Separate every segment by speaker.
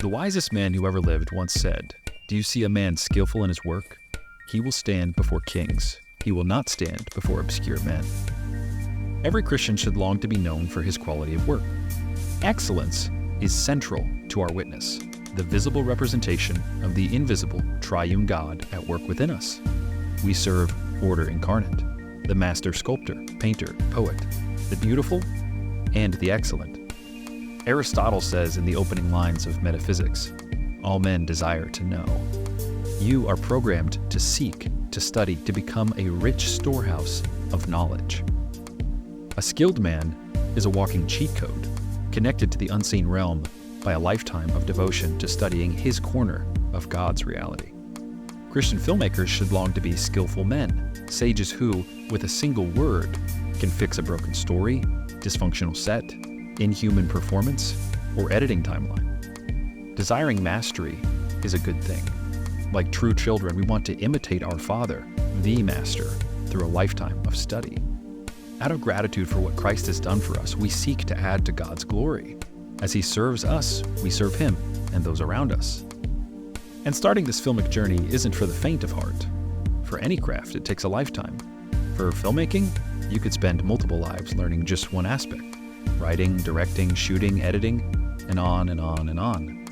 Speaker 1: The wisest man who ever lived once said, "Do you see a man skillful in his work? He will stand before kings. He will not stand before obscure men." Every Christian should long to be known for his quality of work. Excellence is central to our witness, the visible representation of the invisible triune God at work within us. We serve order incarnate, the master sculptor, painter, poet, the beautiful and the excellent. Aristotle says in the opening lines of Metaphysics, "All men desire to know." You are programmed to seek, to study, to become a rich storehouse of knowledge. A skilled man is a walking cheat code, connected to the unseen realm by a lifetime of devotion to studying his corner of God's reality. Christian filmmakers should long to be skillful men, sages who, with a single word, can fix a broken story, dysfunctional set, inhuman performance, or editing timeline. Desiring mastery is a good thing. Like true children, we want to imitate our Father, the Master, through a lifetime of study. Out of gratitude for what Christ has done for us, we seek to add to God's glory. As He serves us, we serve Him and those around us. And starting this filmic journey isn't for the faint of heart. For any craft, it takes a lifetime. For filmmaking, you could spend multiple lives learning just one aspect. Writing, directing, shooting, editing, and on and on and on.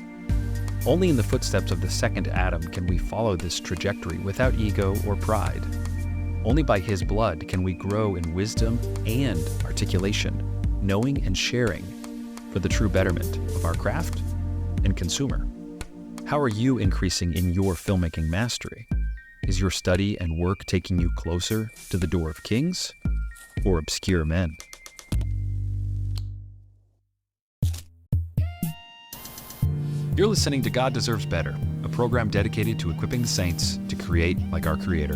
Speaker 1: Only in the footsteps of the second Adam can we follow this trajectory without ego or pride. Only by His blood can we grow in wisdom and articulation, knowing and sharing for the true betterment of our craft and consumer. How are you increasing in your filmmaking mastery? Is your study and work taking you closer to the door of kings or obscure men? You're listening to God Deserves Better, a program dedicated to equipping the saints to create like our Creator.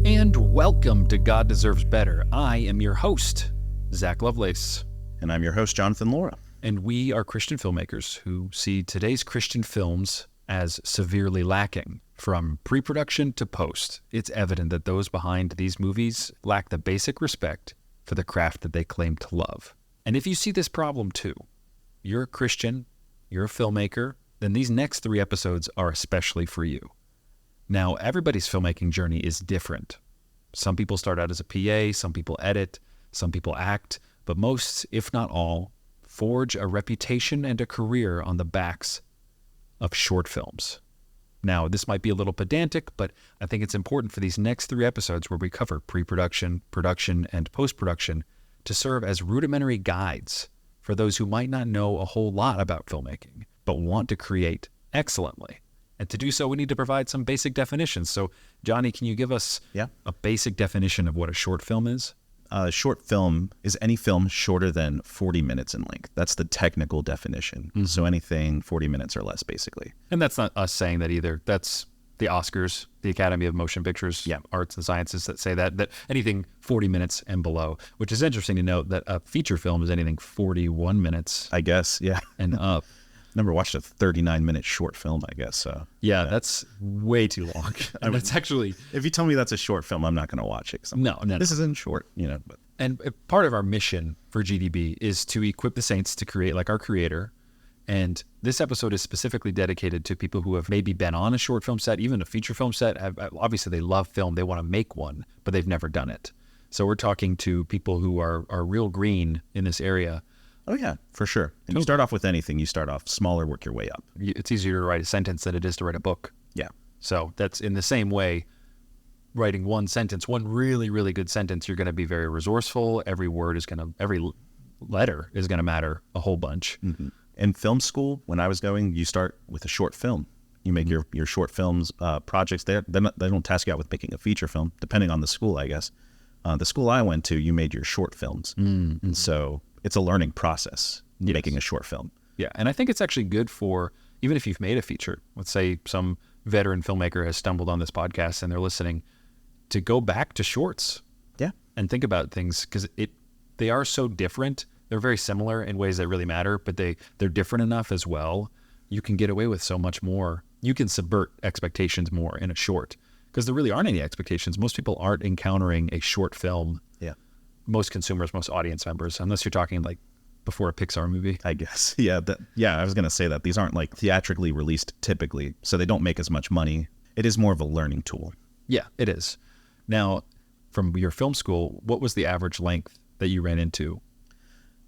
Speaker 1: And welcome to God Deserves Better. I am your host, Zach Lovelace.
Speaker 2: And I'm your host, Jonathan Laura.
Speaker 1: And we are Christian filmmakers who see today's Christian films as severely lacking. From pre-production to post, it's evident that those behind these movies lack the basic respect for the craft that they claim to love. And if you see this problem too, you're a Christian, you're a filmmaker, then these next 3 episodes are especially for you. Now, everybody's filmmaking journey is different. Some people start out as a PA, some people edit, some people act, but most, if not all, forge a reputation and a career on the backs of short films. Now, this might be a little pedantic, but I think it's important for these next 3 episodes where we cover pre-production, production, and post-production to serve as rudimentary guides for those who might not know a whole lot about filmmaking, but want to create excellently. And to do so, we need to provide some basic definitions. So, Johnny, can you give us a basic definition of what a short film is?
Speaker 2: A short film is any film shorter than 40 minutes in length. That's the technical definition. Mm-hmm. So anything 40 minutes or less, basically.
Speaker 1: And that's not us saying that either. That's the Oscars, the Academy of Motion Pictures, Arts and Sciences that say that anything 40 minutes and below, which is interesting to note that a feature film is anything 41 minutes.
Speaker 2: I guess,
Speaker 1: and up.
Speaker 2: Never watched a 39-minute short film, I guess. So
Speaker 1: that's way too long. I mean, it's actually...
Speaker 2: If you tell me that's a short film, I'm not going to watch it.
Speaker 1: No.
Speaker 2: This isn't short, But.
Speaker 1: And part of our mission for GDB is to equip the saints to create like our Creator. And this episode is specifically dedicated to people who have maybe been on a short film set, even a feature film set. Obviously, they love film. They want to make one, but they've never done it. So we're talking to people who are real green in this area.
Speaker 2: Oh, yeah, for sure. And you start off with anything. You start off smaller, work your way up.
Speaker 1: It's easier to write a sentence than it is to write a book.
Speaker 2: Yeah.
Speaker 1: So that's in the same way, writing one sentence, one really, really good sentence, you're going to be very resourceful. Every letter is going to matter a whole bunch.
Speaker 2: Mm-hmm. In film school, when I was going, you start with a short film. You make your short films projects. They don't task you out with making a feature film, depending on the school, I guess. The school I went to, you made your short films. Mm-hmm. And so it's a learning process, making a short film.
Speaker 1: Yeah, and I think it's actually good for, even if you've made a feature, let's say some veteran filmmaker has stumbled on this podcast and they're listening, to go back to shorts.
Speaker 2: Yeah.
Speaker 1: And think about things, because they are so different. They're very similar in ways that really matter, but they're different enough as well. You can get away with so much more. You can subvert expectations more in a short, because there really aren't any expectations. Most people aren't encountering a short film.
Speaker 2: Yeah.
Speaker 1: Most consumers, most audience members, unless you're talking like before a Pixar movie.
Speaker 2: I guess. Yeah. I was going to say that these aren't like theatrically released typically, so they don't make as much money. It is more of a learning tool.
Speaker 1: Yeah, it is. Now, from your film school, what was the average length that you ran into?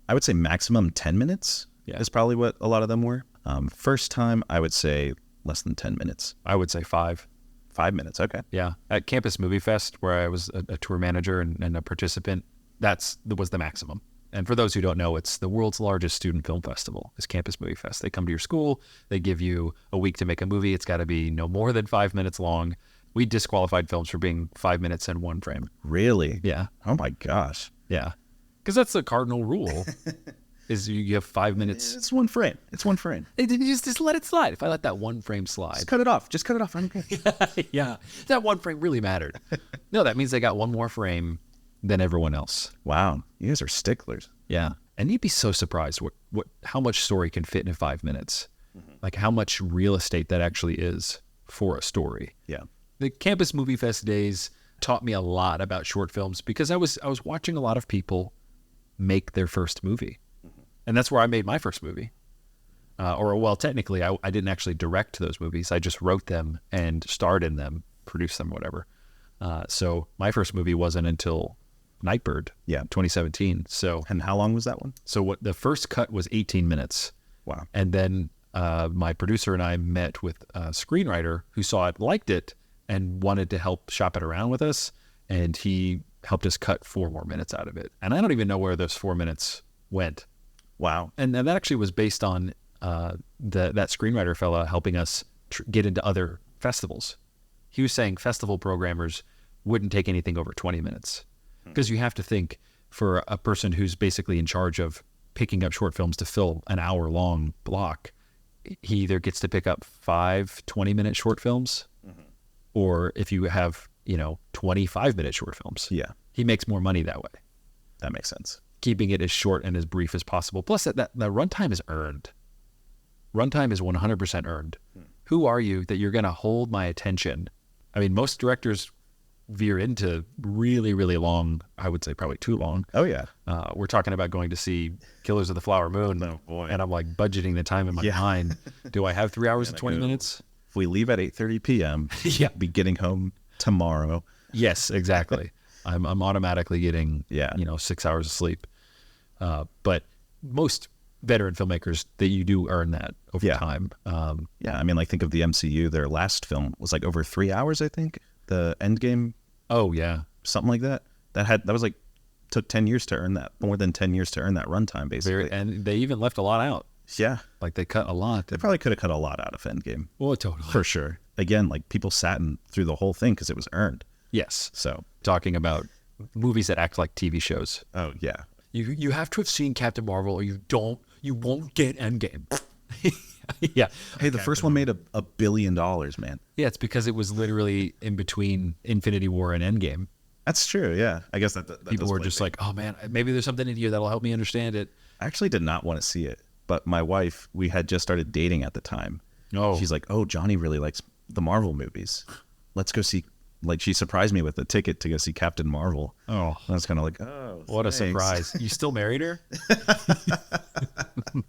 Speaker 2: I would say maximum 10 minutes is probably what a lot of them were. First time, I would say less than 10 minutes.
Speaker 1: I would say 5.
Speaker 2: 5 minutes, okay.
Speaker 1: Yeah. At Campus Movie Fest, where I was a tour manager and a participant, that was the maximum. And for those who don't know, it's the world's largest student film festival, is Campus Movie Fest. They come to your school, they give you a week to make a movie. It's got to be no more than 5 minutes long. We disqualified films for being 5 minutes and one frame.
Speaker 2: Really?
Speaker 1: Yeah.
Speaker 2: Oh my gosh.
Speaker 1: Yeah. Because that's the cardinal rule, is you have 5 minutes.
Speaker 2: It's one frame. It's one frame.
Speaker 1: Just let it slide. If I let that one frame slide.
Speaker 2: Just cut it off. Just cut it off. I'm okay.
Speaker 1: Yeah. That one frame really mattered. No, that means they got one more frame than everyone else.
Speaker 2: Wow. You guys are sticklers.
Speaker 1: Yeah. And you'd be so surprised how much story can fit in 5 minutes. Like how much real estate that actually is for a story.
Speaker 2: Yeah.
Speaker 1: The Campus Movie Fest days taught me a lot about short films because I was watching a lot of people make their first movie. And that's where I made my first movie. Well, technically, I didn't actually direct those movies. I just wrote them and starred in them, produced them, whatever. So my first movie wasn't until Nightbird, 2017. So,
Speaker 2: and how long was that one?
Speaker 1: So the first cut was 18 minutes.
Speaker 2: Wow.
Speaker 1: And then my producer and I met with a screenwriter who saw it, liked it, and wanted to help shop it around with us. And he helped us cut 4 more minutes out of it. And I don't even know where those 4 minutes went.
Speaker 2: Wow.
Speaker 1: And that actually was based on that screenwriter fella helping us get into other festivals. He was saying festival programmers wouldn't take anything over 20 minutes. Because you have to think, for a person who's basically in charge of picking up short films to fill an hour-long block, he either gets to pick up 5 20-minute short films, or if you have 25-minute short films.
Speaker 2: Yeah.
Speaker 1: He makes more money that way.
Speaker 2: That makes sense.
Speaker 1: Keeping it as short and as brief as possible. Plus, that runtime is earned. Runtime is 100% earned. Who are you that you're going to hold my attention? I mean, most directors veer into really, really long, I would say probably too long.
Speaker 2: Oh, yeah.
Speaker 1: We're talking about going to see Killers of the Flower Moon.
Speaker 2: Oh, boy.
Speaker 1: And I'm like budgeting the time in my mind. Do I have 3 hours and 20 minutes?
Speaker 2: If we leave at 8:30 p.m., be getting home tomorrow.
Speaker 1: Yes, exactly. I'm automatically getting 6 hours of sleep. But most veteran filmmakers, that you do earn that over time.
Speaker 2: I mean, like, think of the MCU. Their last film was like over 3 hours, I think. The Endgame.
Speaker 1: Oh yeah,
Speaker 2: something like that. That was like took 10 years to earn that. More than 10 years to earn that runtime, basically.
Speaker 1: And they even left a lot out.
Speaker 2: Yeah,
Speaker 1: like they cut a lot.
Speaker 2: They probably could have cut a lot out of Endgame.
Speaker 1: Well, totally,
Speaker 2: for sure. Again, like, people sat through the whole thing because it was earned.
Speaker 1: Yes.
Speaker 2: So
Speaker 1: talking about movies that act like TV shows.
Speaker 2: Oh yeah.
Speaker 1: You have to have seen Captain Marvel, or you won't get Endgame. Yeah.
Speaker 2: Hey, the first one made $1 billion, man.
Speaker 1: Yeah, it's because it was literally in between Infinity War and Endgame.
Speaker 2: That's true. Yeah, I guess that
Speaker 1: people were just like, oh man, maybe there's something in here that'll help me understand it.
Speaker 2: I actually did not want to see it, but my wife, we had just started dating at the time.
Speaker 1: Oh.
Speaker 2: She's like, oh, Johnny really likes the Marvel movies. Let's go see. Like, she surprised me with a ticket to go see Captain Marvel.
Speaker 1: Oh,
Speaker 2: I was kind of like, oh,
Speaker 1: what
Speaker 2: thanks.
Speaker 1: A surprise! You still married her?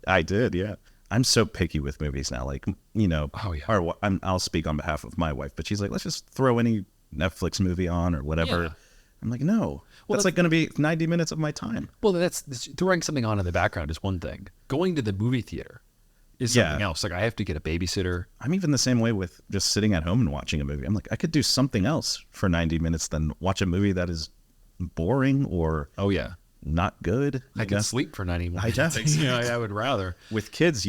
Speaker 2: I did, yeah. I'm so picky with movies now. Like,
Speaker 1: Oh yeah.
Speaker 2: I'll speak on behalf of my wife, but she's like, let's just throw any Netflix movie on or whatever. Yeah. I'm like, no, that's like going to be 90 minutes of my time.
Speaker 1: Well, that's throwing something on in the background is one thing. Going to the movie theater is something else. Like, I have to get a babysitter.
Speaker 2: I'm even the same way with just sitting at home and watching a movie. I'm like, I could do something else for 90 minutes than watch a movie that is boring or not good.
Speaker 1: I can sleep for 90 minutes. I would rather.
Speaker 2: With kids,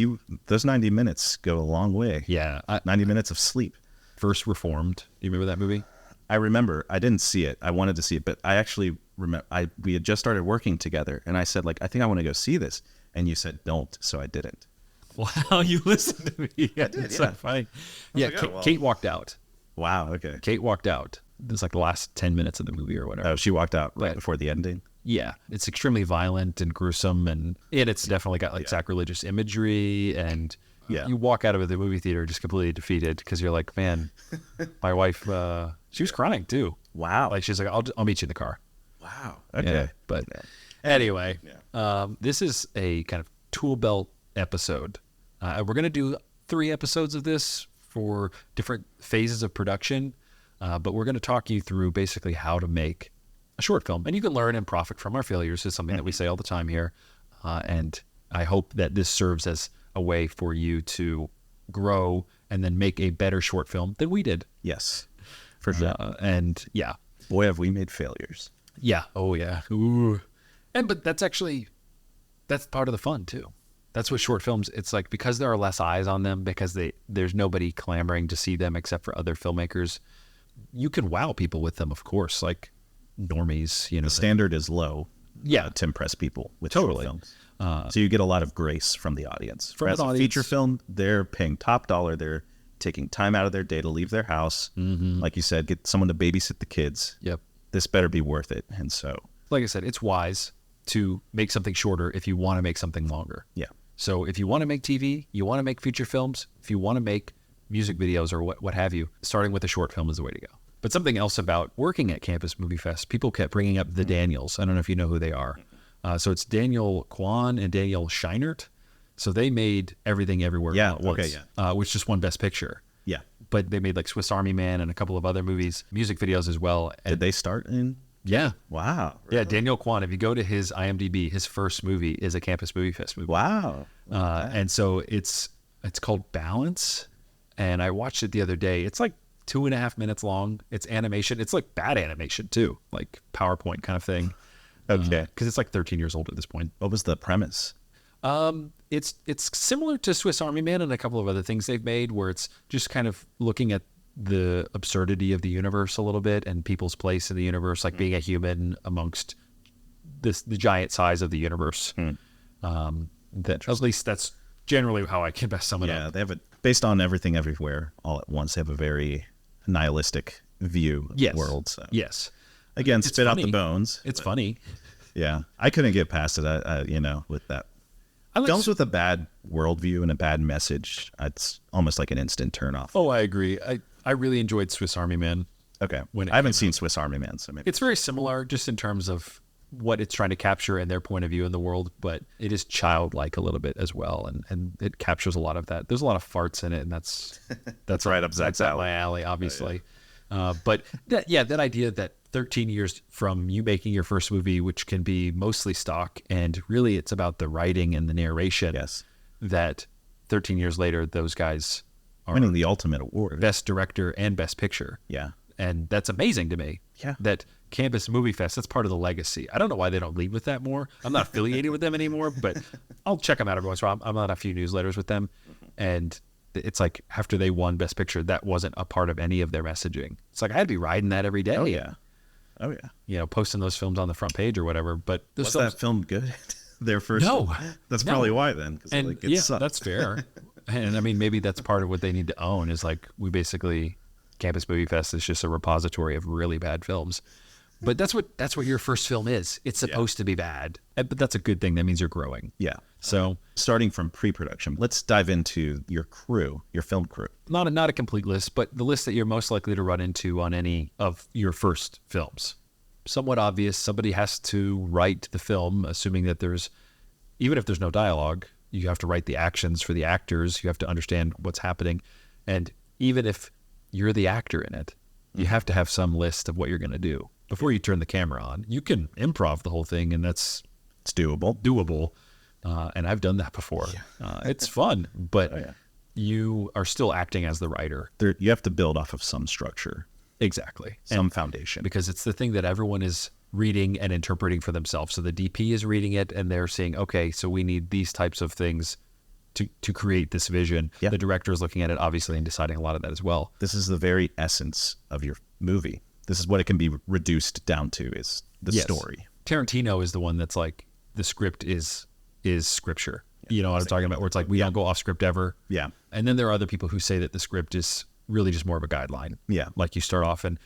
Speaker 2: those 90 minutes go a long way.
Speaker 1: Yeah.
Speaker 2: 90 minutes of sleep.
Speaker 1: First Reformed. Do you remember that movie?
Speaker 2: I remember. I didn't see it. I wanted to see it, but I actually remember we had just started working together, and I said, like, I think I want to go see this. And you said, don't, so I didn't.
Speaker 1: Wow, you listened to me. Yeah, it's so funny. Yeah, Kate walked out.
Speaker 2: Wow, okay.
Speaker 1: Kate walked out. It was like the last 10 minutes of the movie or whatever.
Speaker 2: Oh, she walked out right before the ending?
Speaker 1: Yeah, it's extremely violent and gruesome, and it's definitely got like sacrilegious imagery, and you walk out of the movie theater just completely defeated because you're like, man, my wife, she was crying too.
Speaker 2: Wow.
Speaker 1: Like, she's like, I'll meet you in the car.
Speaker 2: Wow. Okay.
Speaker 1: Yeah, but Anyway, this is a kind of tool belt episode. We're going to do 3 episodes of this for different phases of production, but we're going to talk you through basically how to make a short film. And you can learn and profit from our failures is something that we say all the time here. And I hope that this serves as a way for you to grow and then make a better short film than we did.
Speaker 2: Yes, for sure.
Speaker 1: And yeah.
Speaker 2: Boy, have we made failures.
Speaker 1: Yeah. Oh, yeah. Ooh. But that's part of the fun too. That's what short films, it's like, because there are less eyes on them, because there's nobody clamoring to see them except for other filmmakers, you can wow people with them, of course, like normies,
Speaker 2: The standard is low to impress people with short films. So you get a lot of grace from the audience. Whereas a feature film, they're paying top dollar. They're taking time out of their day to leave their house. Like you said, get someone to babysit the kids.
Speaker 1: Yep.
Speaker 2: This better be worth it. And so,
Speaker 1: like I said, it's wise to make something shorter if you want to make something longer.
Speaker 2: Yeah.
Speaker 1: So if you want to make TV, you want to make feature films, if you want to make music videos or what have you, starting with a short film is the way to go. But something else about working at Campus Movie Fest, people kept bringing up the Daniels. I don't know if you know who they are. So it's Daniel Kwan and Daniel Scheinert. So they made Everything Everywhere All at Once, which just won Best Picture.
Speaker 2: Yeah.
Speaker 1: But they made like Swiss Army Man and a couple of other movies, music videos as well. And
Speaker 2: did they start in?
Speaker 1: Yeah.
Speaker 2: Wow. Really?
Speaker 1: Yeah, Daniel Kwan, if you go to his IMDb, his first movie is a Campus Movie Fest movie.
Speaker 2: Wow.
Speaker 1: And so it's called Balance. And I watched it the other day. It's like 2.5 minutes long. It's animation. It's like bad animation too, like PowerPoint kind of thing.
Speaker 2: Okay.
Speaker 1: Because it's like 13 years old at this point.
Speaker 2: What was the premise?
Speaker 1: It's similar to Swiss Army Man and a couple of other things they've made, where it's just kind of looking at the absurdity of the universe a little bit and people's place in the universe, like being a human amongst the giant size of the universe. That at least that's generally how I can best sum it up.
Speaker 2: Yeah, they have based on Everything Everywhere All at Once. They have a very nihilistic view of the world. So.
Speaker 1: Yes.
Speaker 2: Again, spit out the bones.
Speaker 1: It's funny.
Speaker 2: Yeah, I couldn't get past it. With that. Films with a bad worldview and a bad message, it's almost like an instant turnoff.
Speaker 1: Oh, I agree. I really enjoyed Swiss Army Man.
Speaker 2: Okay. I haven't seen Swiss Army Man, so maybe.
Speaker 1: It's very similar just in terms of what it's trying to capture and their point of view in the world, but it is childlike a little bit as well, and it captures a lot of that. There's a lot of farts in it, and that's
Speaker 2: right up
Speaker 1: Zach's my alley, obviously. Oh, yeah. But that idea that 13 years from you making your first movie, which can be mostly stock, and really it's about the writing and the narration.
Speaker 2: Yes.
Speaker 1: That 13 years later, those guys are
Speaker 2: winning the ultimate award,
Speaker 1: Best Director and Best Picture.
Speaker 2: Yeah.
Speaker 1: And that's amazing to me.
Speaker 2: Yeah.
Speaker 1: That Campus Movie Fest, that's part of the legacy. I don't know why they don't lead with that more. I'm not affiliated with them anymore, but I'll check them out every once in a while. I'm on a few newsletters with them. And it's like after they won Best Picture, that wasn't a part of any of their messaging. It's like I had to be riding that every day.
Speaker 2: Oh, yeah.
Speaker 1: Posting those films on the front page or whatever. But
Speaker 2: was that film good? Their first
Speaker 1: No.
Speaker 2: film? That's probably why then.
Speaker 1: And
Speaker 2: it sucked.
Speaker 1: That's fair. And I mean, maybe that's part of what they need to own is like we basically... Campus Movie Fest is just a repository of really bad films. But that's what your first film is. It's supposed to be bad. But that's a good thing. That means you're growing.
Speaker 2: Yeah.
Speaker 1: So
Speaker 2: starting from pre-production, let's dive into your crew, your film crew.
Speaker 1: Not a complete list, but the list that you're most likely to run into on any of your first films. Somewhat obvious. Somebody has to write the film, assuming that even if there's no dialogue, you have to write the actions for the actors. You have to understand what's happening. And even if you're the actor in it, you have to have some list of what you're going to do before you turn the camera on. You can improv the whole thing, and it's doable. And I've done that before. It's fun, but you are still acting as the writer.
Speaker 2: You have to build off of some structure.
Speaker 1: Exactly.
Speaker 2: Some foundation.
Speaker 1: Because it's the thing that everyone is reading and interpreting for themselves. So the DP is reading it, and they're saying, okay, so we need these types of things to create this vision.
Speaker 2: Yeah.
Speaker 1: The director is looking at it, obviously, and deciding a lot of that as well.
Speaker 2: This is the very essence of your movie. This is what it can be reduced down to, is the story.
Speaker 1: Tarantino is the one that's like, the script is scripture. You know what I'm talking about? Where it's like, we don't go off script ever.
Speaker 2: Yeah.
Speaker 1: And then there are other people who say that the script is really just more of a guideline.
Speaker 2: Yeah.
Speaker 1: Like you start off, and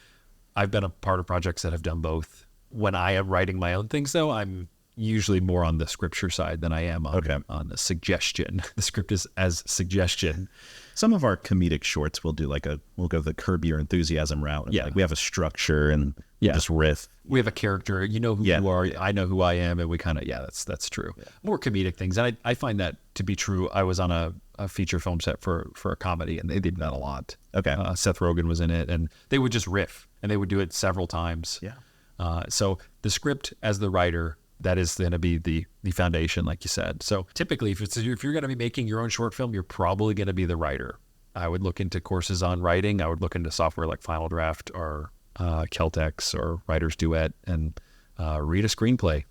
Speaker 1: I've been a part of projects that have done both. When I am writing my own things, though, I'm usually more on the scripture side than I am on the suggestion. The script is as suggestion.
Speaker 2: Some of our comedic shorts we'll go the Curb Your Enthusiasm route.
Speaker 1: Yeah.
Speaker 2: Like we have a structure and just riff.
Speaker 1: We have a character, you know who you are, I know who I am, and we kind of, that's true. Yeah. More comedic things. And I find that to be true. I was on a feature film set for a comedy, and they did that a lot.
Speaker 2: Okay.
Speaker 1: Seth Rogen was in it, and they would just riff, and they would do it several times.
Speaker 2: Yeah.
Speaker 1: So the script as the writer, that is going to be the foundation, like you said. So typically, if you're going to be making your own short film, you're probably going to be the writer. I would look into courses on writing. I would look into software like Final Draft or Celtex or Writer's Duet, and read a screenplay.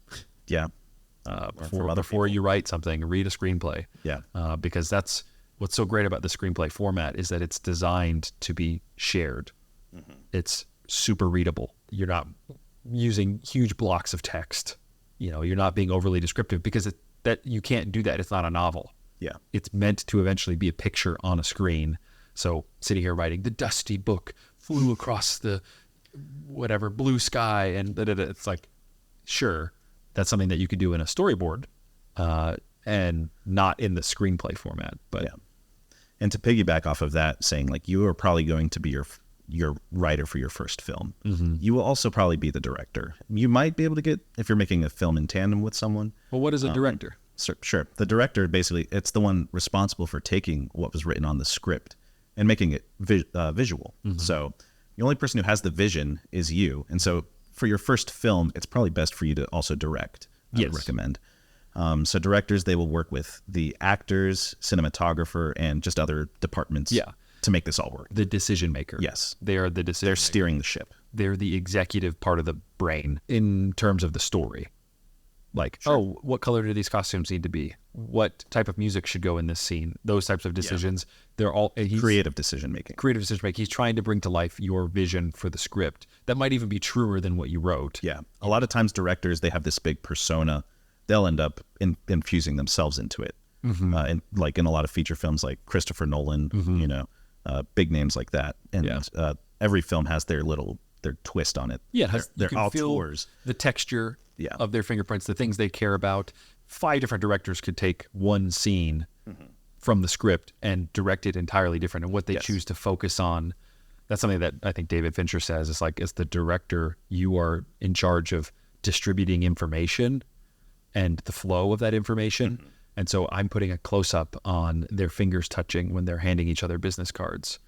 Speaker 2: Yeah.
Speaker 1: Before you write something, read a screenplay.
Speaker 2: Yeah.
Speaker 1: Because that's what's so great about the screenplay format is that it's designed to be shared. Mm-hmm. It's super readable. You're not using huge blocks of text. You're not being overly descriptive because that you can't do that. It's not a novel.
Speaker 2: Yeah.
Speaker 1: It's meant to eventually be a picture on a screen. So sitting here writing, the dusty book flew across the whatever blue sky, and it's like, sure, that's something that you could do in a storyboard, and not in the screenplay format. But
Speaker 2: yeah. And to piggyback off of that, saying like you are probably going to be your writer for your first film. Mm-hmm. You will also probably be the director. You might be able to get, if you're making a film in tandem with someone.
Speaker 1: Well, what is a director?
Speaker 2: Sure. The director, basically, it's the one responsible for taking what was written on the script and making it visual. Mm-hmm. So the only person who has the vision is you. And so for your first film, it's probably best for you to also direct, I would recommend. So directors, they will work with the actors, cinematographer, and just other departments to make this all work.
Speaker 1: The decision maker.
Speaker 2: Yes.
Speaker 1: They are the decision
Speaker 2: They're
Speaker 1: maker.
Speaker 2: steering the ship.
Speaker 1: They're the executive part of the brain in terms of the story. Like, what color do these costumes need to be? What type of music should go in this scene? Those types of decisions. They're all
Speaker 2: creative decision making.
Speaker 1: Creative decision making. He's trying to bring to life your vision for the script. That might even be truer than what you wrote.
Speaker 2: Yeah. A lot of times directors, they have this big persona. They'll end up infusing themselves into it. Mm-hmm. And like in a lot of feature films like Christopher Nolan, mm-hmm. Big names like that. And every film has their twist on it.
Speaker 1: Yeah,
Speaker 2: they're
Speaker 1: you can feel the texture of their fingerprints, the things they care about. 5 different directors could take one scene mm-hmm. from the script and direct it entirely different, and what they choose to focus on. That's something that I think David Fincher says. It's like, as the director, you are in charge of distributing information and the flow of that information. Mm-hmm. And so I'm putting a close-up on their fingers touching when they're handing each other business cards.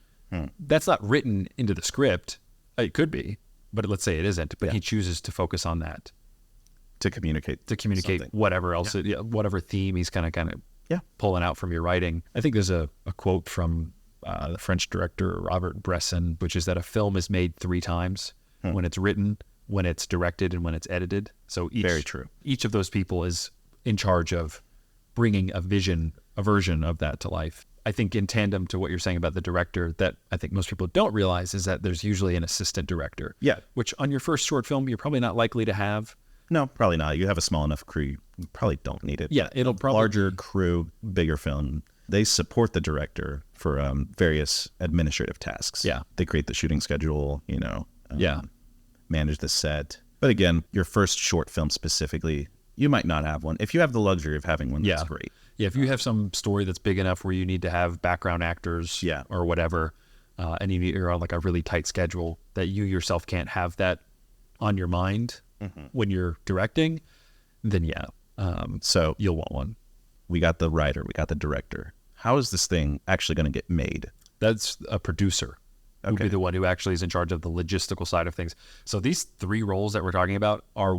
Speaker 1: That's not written into the script. It could be, but let's say it isn't. But he chooses to focus on that.
Speaker 2: To communicate something.
Speaker 1: Whatever else, whatever theme he's kind of pulling out from your writing. I think there's a quote from the French director Robert Bresson, which is that a film is made 3 times: when it's written, when it's directed, and when it's edited. So
Speaker 2: very true.
Speaker 1: Each of those people is in charge of bringing a version of that to life. I think in tandem to what you're saying about the director, that I think most people don't realize is that there's usually an assistant director.
Speaker 2: Yeah.
Speaker 1: Which on your first short film, you're probably not likely to have.
Speaker 2: No, probably not. You have a small enough crew, you probably don't need it.
Speaker 1: Yeah, it'll probably
Speaker 2: larger crew, bigger film. They support the director for various administrative tasks.
Speaker 1: Yeah,
Speaker 2: they create the shooting schedule. Manage the set. But again, your first short film specifically, you might not have one. If you have the luxury of having one, that's great.
Speaker 1: Yeah, if you have some story that's big enough where you need to have background actors, or whatever, and you're on like a really tight schedule that you yourself can't have that on your mind. Mm-hmm. When you're directing, then so you'll want one.
Speaker 2: We got the writer, we got the director. How is this thing actually going to get made?
Speaker 1: That's a producer. Who'd be the one who actually is in charge of the logistical side of things. So these 3 roles that we're talking about are,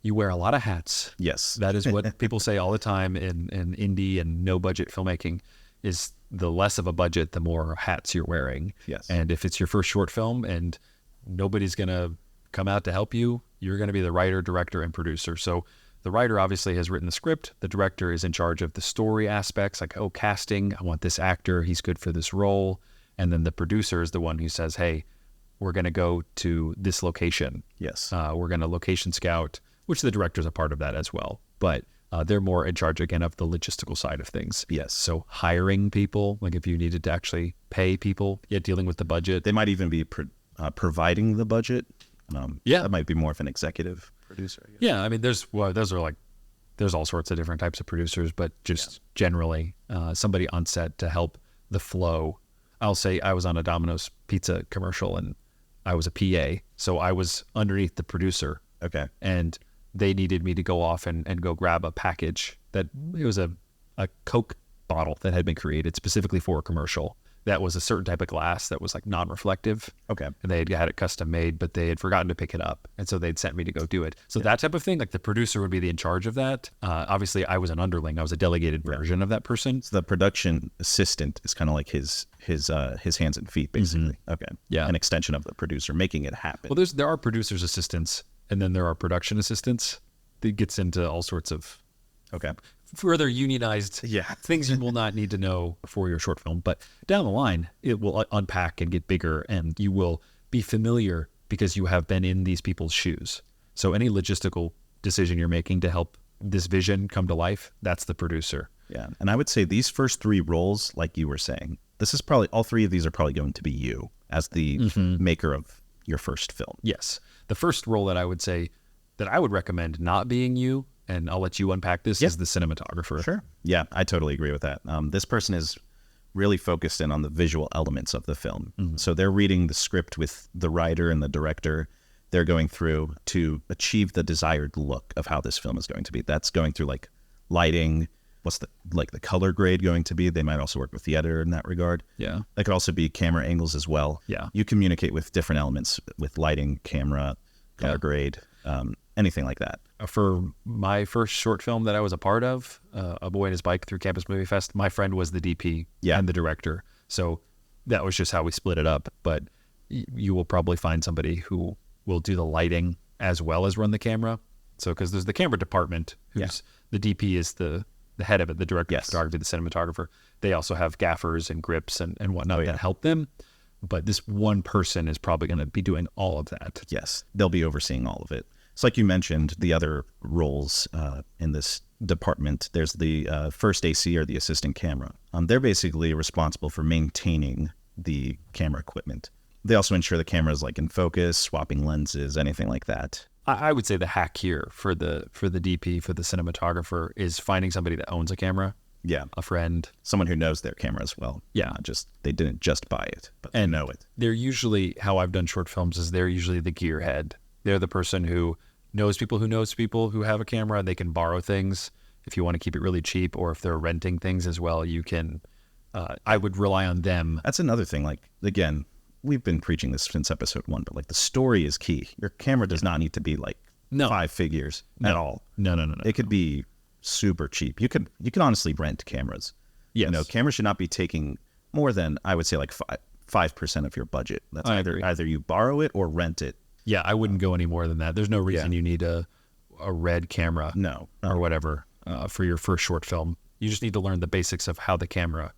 Speaker 1: you wear a lot of hats.
Speaker 2: Yes.
Speaker 1: That is what people say all the time in indie and no budget filmmaking, is the less of a budget, the more hats you're wearing.
Speaker 2: Yes.
Speaker 1: And if it's your first short film and nobody's going to come out to help you, you're going to be the writer, director, and producer. So the writer obviously has written the script. The director is in charge of the story aspects, like, casting, I want this actor, he's good for this role. And then the producer is the one who says, hey, we're going to go to this location.
Speaker 2: Yes.
Speaker 1: We're going to location scout, which the director's a part of that as well. But they're more in charge, again, of the logistical side of things.
Speaker 2: Yes.
Speaker 1: So hiring people, like if you needed to actually pay people, dealing with the budget.
Speaker 2: They might even be providing the budget. That might be more of an executive producer, I guess.
Speaker 1: Yeah, I mean, those are like There's all sorts of different types of producers, but just generally somebody on set to help the flow. I'll say I was on a Domino's pizza commercial and I was a PA, so I was underneath the producer.
Speaker 2: Okay.
Speaker 1: And they needed me to go off and go grab a package that it was a Coke bottle that had been created specifically for a commercial. That was a certain type of glass that was like non-reflective.
Speaker 2: Okay.
Speaker 1: And they had it custom made, but they had forgotten to pick it up. And so they'd sent me to go do it. So that type of thing, like the producer would be in charge of that. Obviously I was an underling. I was a delegated version of that person.
Speaker 2: So the production assistant is kind of like his hands and feet, basically. Okay.
Speaker 1: Yeah.
Speaker 2: An extension of the producer, making it happen.
Speaker 1: Well, there are producer's assistants and then there are production assistants. That gets into all sorts of further unionized things you will not need to know for your short film. But down the line, it will unpack and get bigger, and you will be familiar because you have been in these people's shoes. So any logistical decision you're making to help this vision come to life, that's the producer.
Speaker 2: Yeah. And I would say these first 3 roles, like you were saying, this is probably, all 3 of these are probably going to be you as the maker of your first film.
Speaker 1: Yes. The first role that I would say that I would recommend not being you, and I'll let you unpack this, is the cinematographer.
Speaker 2: Sure. Yeah, I totally agree with that. This person is really focused in on the visual elements of the film. So they're reading the script with the writer and the director. They're going through to achieve the desired look of how this film is going to be. That's going through like lighting, what's the color grade going to be. They might also work with the editor in that regard.
Speaker 1: Yeah.
Speaker 2: That could also be camera angles as well.
Speaker 1: Yeah.
Speaker 2: You communicate with different elements with lighting, camera, color grade, anything like that.
Speaker 1: For my first short film that I was a part of, A Boy and His Bike through Campus Movie Fest, my friend was the DP and the director. So that was just how we split it up. But you will probably find somebody who will do the lighting as well as run the camera. So because there's the camera department, who's the DP is the head of it, the director of photography, the cinematographer. They also have gaffers and grips and whatnot that help them. But this one person is probably going to be doing all of that.
Speaker 2: Yes, they'll be overseeing all of it. So like you mentioned, the other roles in this department, there's the first AC or the assistant camera. They're basically responsible for maintaining the camera equipment. They also ensure the camera is like in focus, swapping lenses, anything like that.
Speaker 1: I would say the hack here for the DP, for the cinematographer, is finding somebody that owns a camera.
Speaker 2: Yeah.
Speaker 1: A friend.
Speaker 2: Someone who knows their camera as well.
Speaker 1: Yeah.
Speaker 2: They didn't just buy it, but they know it.
Speaker 1: They're usually, how I've done short films is they're usually the gearhead. They're the person who knows people who have a camera, and they can borrow things if you want to keep it really cheap, or if they're renting things as well, you can, I would rely on them.
Speaker 2: That's another thing. Like, again, we've been preaching this since episode 1, but like the story is key. Your camera does not need to be like 5 figures at all.
Speaker 1: No.
Speaker 2: It could be super cheap. You can honestly rent cameras.
Speaker 1: Yes.
Speaker 2: Cameras should not be taking more than, I would say, like 5% of your budget. That's either you borrow it or rent it.
Speaker 1: Yeah, I wouldn't go any more than that. There's no reason you need a red camera or whatever for your first short film. You just need to learn the basics of how the camera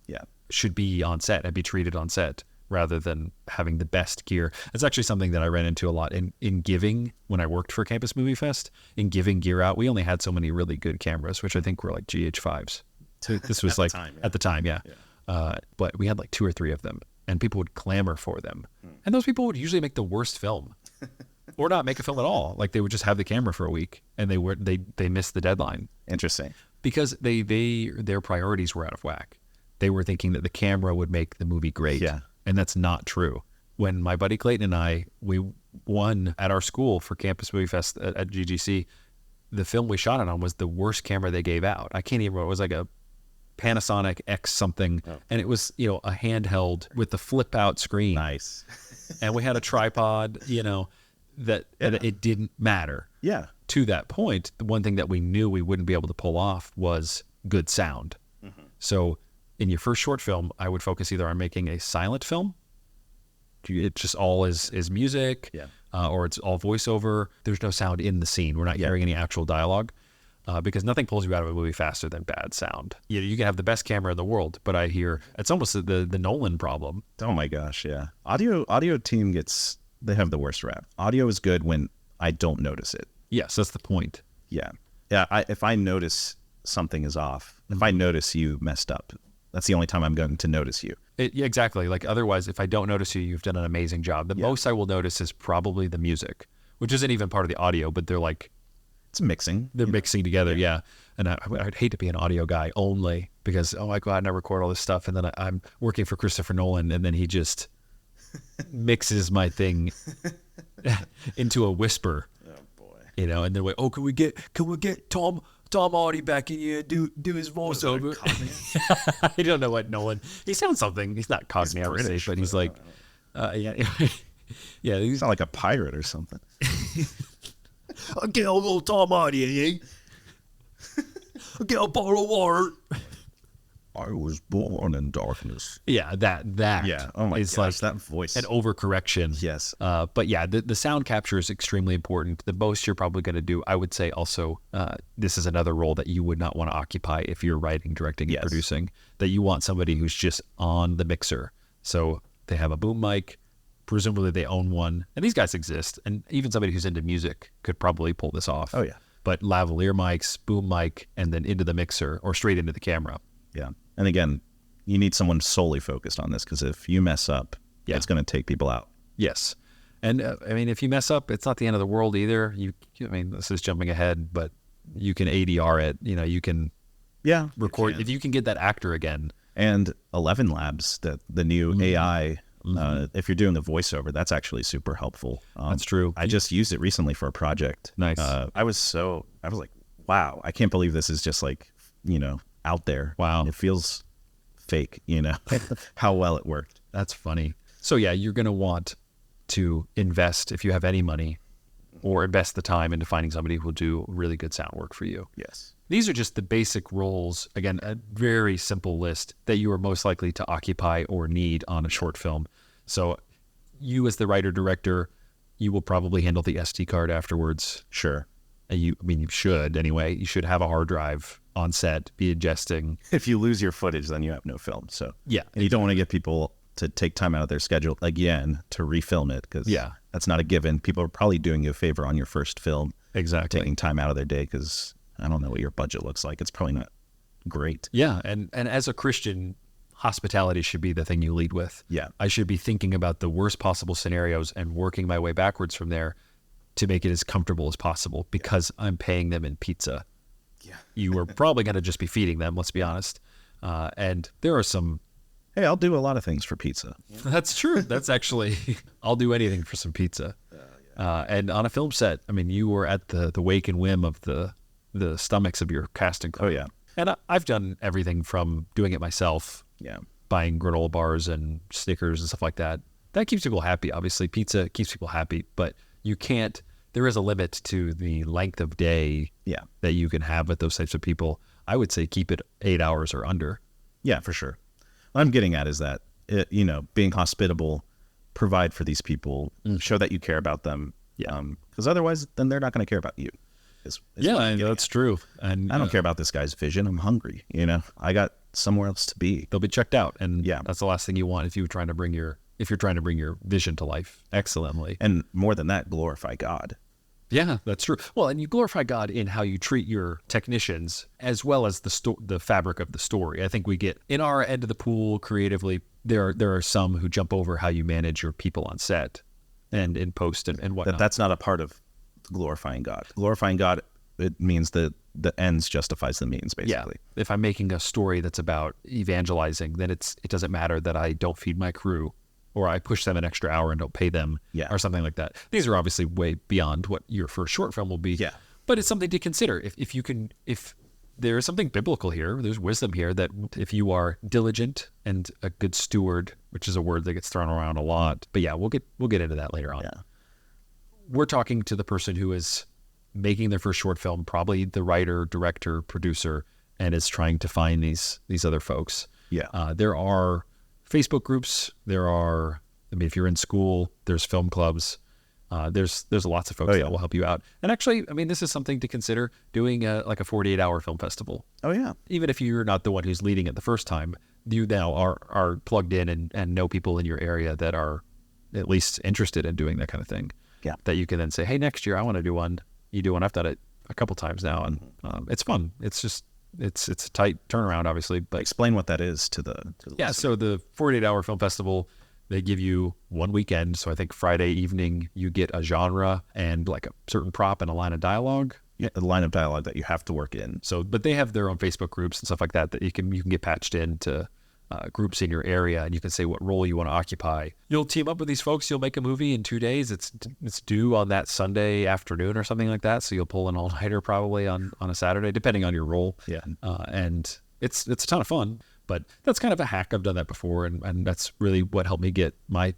Speaker 1: should be on set and be treated on set, rather than having the best gear. That's actually something that I ran into a lot in giving when I worked for Campus Movie Fest. In giving gear out, we only had so many really good cameras, which I think were like GH5s. This was like at the time, but we had like 2 or 3 of them, and people would clamor for them. And those people would usually make the worst film. Or not make a film at all. Like they would just have the camera for a week, and they missed the deadline.
Speaker 2: Interesting.
Speaker 1: Because their priorities were out of whack. They were thinking that the camera would make the movie great.
Speaker 2: Yeah.
Speaker 1: And that's not true. When my buddy Clayton and I, we won at our school for Campus Movie Fest at GGC, the film we shot it on was the worst camera they gave out. I can't even remember. It was like a Panasonic X something. Oh. And it was, a handheld with the flip out screen.
Speaker 2: Nice.
Speaker 1: And we had a tripod, that it didn't matter.
Speaker 2: Yeah.
Speaker 1: To that point, the one thing that we knew we wouldn't be able to pull off was good sound. Mm-hmm. So in your first short film, I would focus either on making a silent film. It just all is music, or it's all voiceover. There's no sound in the scene. We're not hearing any actual dialogue, because nothing pulls you out of a movie faster than bad sound. You can have the best camera in the world, but I hear it's almost the Nolan problem.
Speaker 2: Oh my gosh, yeah. Audio team they have the worst rap. Audio is good when I don't notice it.
Speaker 1: Yes, that's the point.
Speaker 2: Yeah. If I notice something is off, if I notice you messed up, that's the only time I'm going to notice you.
Speaker 1: Exactly. Like otherwise, if I don't notice you, you've done an amazing job. The most I will notice is probably the music, which isn't even part of the audio, but they're like...
Speaker 2: It's mixing.
Speaker 1: They're mixing together, yeah. And I'd hate to be an audio guy only because, oh my God, I record all this stuff. And then I'm working for Christopher Nolan, and then he just mixes my thing into a whisper.
Speaker 2: Oh boy.
Speaker 1: You know, and they're like, oh, can we get Tom Hardy back in here, do his voiceover? I don't know what Nolan. He sounds something. He's not Cockney, I would say, but he's like, yeah, yeah. He's
Speaker 2: not like a pirate or something.
Speaker 1: I'll get a little Tom Hardy, eh? I'll get a bottle of water.
Speaker 2: I was born in darkness.
Speaker 1: Yeah, that.
Speaker 2: Yeah. Oh my gosh, like that voice.
Speaker 1: An overcorrection.
Speaker 2: Yes.
Speaker 1: But yeah, the sound capture is extremely important. The most you're probably going to do, I would say also, this is another role that you would not want to occupy if you're writing, directing, and producing, that you want somebody who's just on the mixer. So they have a boom mic, presumably they own one, and these guys exist. And even somebody who's into music could probably pull this off.
Speaker 2: Oh yeah. But
Speaker 1: lavalier mics, boom mic, and then into the mixer or straight into the camera.
Speaker 2: Yeah. And again, you need someone solely focused on this, because if you mess up, it's going to take people out.
Speaker 1: Yes. And I mean, if you mess up, it's not the end of the world either. I mean, this is jumping ahead, but you can ADR it. You know, you can record. If you can get that actor again.
Speaker 2: And 11 Labs, the new AI, if you're doing the voiceover, that's actually super helpful.
Speaker 1: That's true.
Speaker 2: I just used it recently for a project.
Speaker 1: Nice.
Speaker 2: I was like, wow, I can't believe this is just like, out there.
Speaker 1: Wow.
Speaker 2: It feels fake, how well it worked.
Speaker 1: That's funny. So yeah, you're going to want to invest, if you have any money, or invest the time into finding somebody who will do really good sound work for you.
Speaker 2: Yes.
Speaker 1: These are just the basic roles. Again, a very simple list that you are most likely to occupy or need on a short film. So you as the writer director, you will probably handle the SD card afterwards.
Speaker 2: Sure.
Speaker 1: You should anyway. You should have a hard drive on set, be ingesting.
Speaker 2: If you lose your footage, then you have no film. So
Speaker 1: yeah,
Speaker 2: and you don't want to get people to take time out of their schedule again to refilm it, because that's not a given. People are probably doing you a favor on your first film.
Speaker 1: Exactly.
Speaker 2: Taking time out of their day, because I don't know what your budget looks like. It's probably not great.
Speaker 1: Yeah, and as a Christian, hospitality should be the thing you lead with.
Speaker 2: Yeah.
Speaker 1: I should be thinking about the worst possible scenarios and working my way backwards from there to make it as comfortable as possible, because I'm paying them in pizza.
Speaker 2: Yeah.
Speaker 1: You are probably going to just be feeding them, let's be honest. And there are some...
Speaker 2: Hey, I'll do a lot of things for pizza.
Speaker 1: That's true. That's actually... I'll do anything for some pizza. And on a film set, I mean, you were at the wake and whim of the stomachs of your cast and crew.
Speaker 2: Oh, yeah.
Speaker 1: And I've done everything from doing it myself, buying granola bars and Snickers and stuff like that. That keeps people happy, obviously. Pizza keeps people happy, but you can't... There is a limit to the length of day that you can have with those types of people. I would say keep it 8 hours or under.
Speaker 2: Yeah, for sure. What I'm getting at is that, being hospitable, provide for these people, show that you care about them.
Speaker 1: Yeah.
Speaker 2: Because otherwise, then they're not going to care about you.
Speaker 1: That's true. And
Speaker 2: I don't care about this guy's vision. I'm hungry. I got somewhere else to be.
Speaker 1: They'll be checked out. And that's the last thing you want if you're trying to bring your vision to life excellently.
Speaker 2: And more than that, glorify God.
Speaker 1: Yeah, that's true. Well, and you glorify God in how you treat your technicians, as well as the fabric of the story. I think we get in our end of the pool creatively. There are some who jump over how you manage your people on set and in post and whatnot.
Speaker 2: That's not a part of glorifying God. Glorifying God, it means that the ends justifies the means, basically.
Speaker 1: Yeah. If I'm making a story that's about evangelizing, then it doesn't matter that I don't feed my crew, or I push them an extra hour and don't pay them, or something like that. These are obviously way beyond what your first short film will be.
Speaker 2: Yeah.
Speaker 1: But it's something to consider. If there is something biblical here, there's wisdom here, that if you are diligent and a good steward, which is a word that gets thrown around a lot. But yeah, we'll get into that later on.
Speaker 2: Yeah.
Speaker 1: We're talking to the person who is making their first short film, probably the writer, director, producer, and is trying to find these other folks.
Speaker 2: Yeah.
Speaker 1: There are Facebook groups. If you're in school, there's film clubs. There's lots of folks that will help you out. And actually, this is something to consider, doing a 48-hour film festival.
Speaker 2: Oh, yeah.
Speaker 1: Even if you're not the one who's leading it the first time, you now are plugged in and know people in your area that are at least interested in doing that kind of thing.
Speaker 2: Yeah.
Speaker 1: That you can then say, hey, next year I want to do one. You do one. I've done it a couple times now, and it's fun. It's just... It's a tight turnaround, obviously, but
Speaker 2: explain what that is to the listener.
Speaker 1: So the 48-hour film festival, they give you one weekend. So I think Friday evening you get a genre and like a certain prop and a line of dialogue.
Speaker 2: a line of dialogue that you have to work in.
Speaker 1: So, but they have their own Facebook groups and stuff like that you can get patched into groups in your area, and you can say what role you want to occupy. You'll team up with these folks. You'll make a movie in 2 days. It's due on that Sunday afternoon or something like that. So you'll pull an all-nighter probably on a Saturday, depending on your role.
Speaker 2: Yeah.
Speaker 1: And it's a ton of fun. But that's kind of a hack. I've done that before, and that's really what helped me get my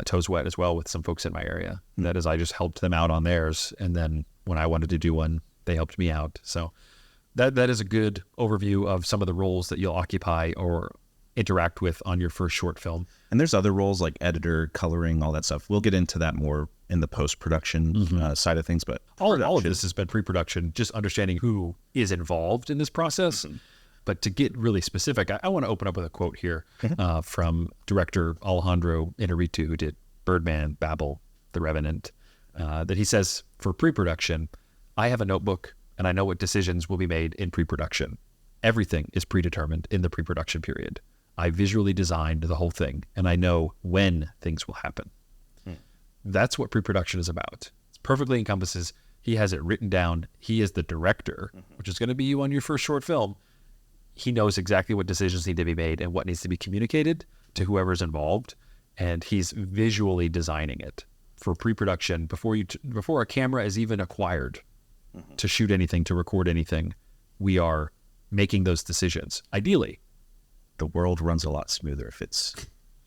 Speaker 1: toes wet as well with some folks in my area. That is, I just helped them out on theirs, and then when I wanted to do one, they helped me out. So that is a good overview of some of the roles that you'll occupy or interact with on your first short film.
Speaker 2: And there's other roles like editor, coloring, all that stuff. We'll get into that more in the post-production side of things. But
Speaker 1: all of this has been pre-production, just understanding who is involved in this process. But to get really specific, I want to open up with a quote here from director Alejandro Inarritu, who did Birdman, Babel, The Revenant, that he says, for pre-production, I have a notebook and I know what decisions will be made in pre-production. Everything is predetermined in the pre-production period. I visually designed the whole thing, and I know when things will happen. That's what pre-production is about. It perfectly encompasses, he has it written down. He is the director, which is going to be you on your first short film. He knows exactly what decisions need to be made and what needs to be communicated to whoever's involved, and he's visually designing it for pre-production before a camera is even acquired to shoot anything, to record anything. We are making those decisions. Ideally,
Speaker 2: the world runs a lot smoother if it's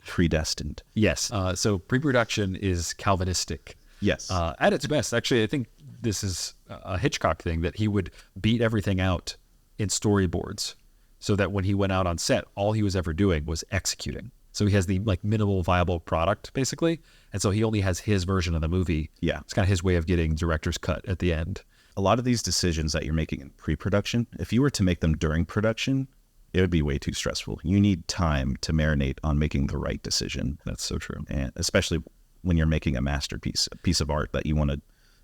Speaker 2: predestined.
Speaker 1: Yes. So pre-production is Calvinistic.
Speaker 2: Yes.
Speaker 1: At its best. Actually, I think this is a Hitchcock thing, that he would beat everything out in storyboards so that when he went out on set, all he was ever doing was executing. So he has the minimal viable product, basically. And so he only has his version of the movie.
Speaker 2: Yeah.
Speaker 1: It's kind of his way of getting director's cut at the end.
Speaker 2: A lot of these decisions that you're making in pre-production, if you were to make them during production, it would be way too stressful. You need time to marinate on making the right decision.
Speaker 1: That's so true.
Speaker 2: And especially when you're making a masterpiece, a piece of art that you want to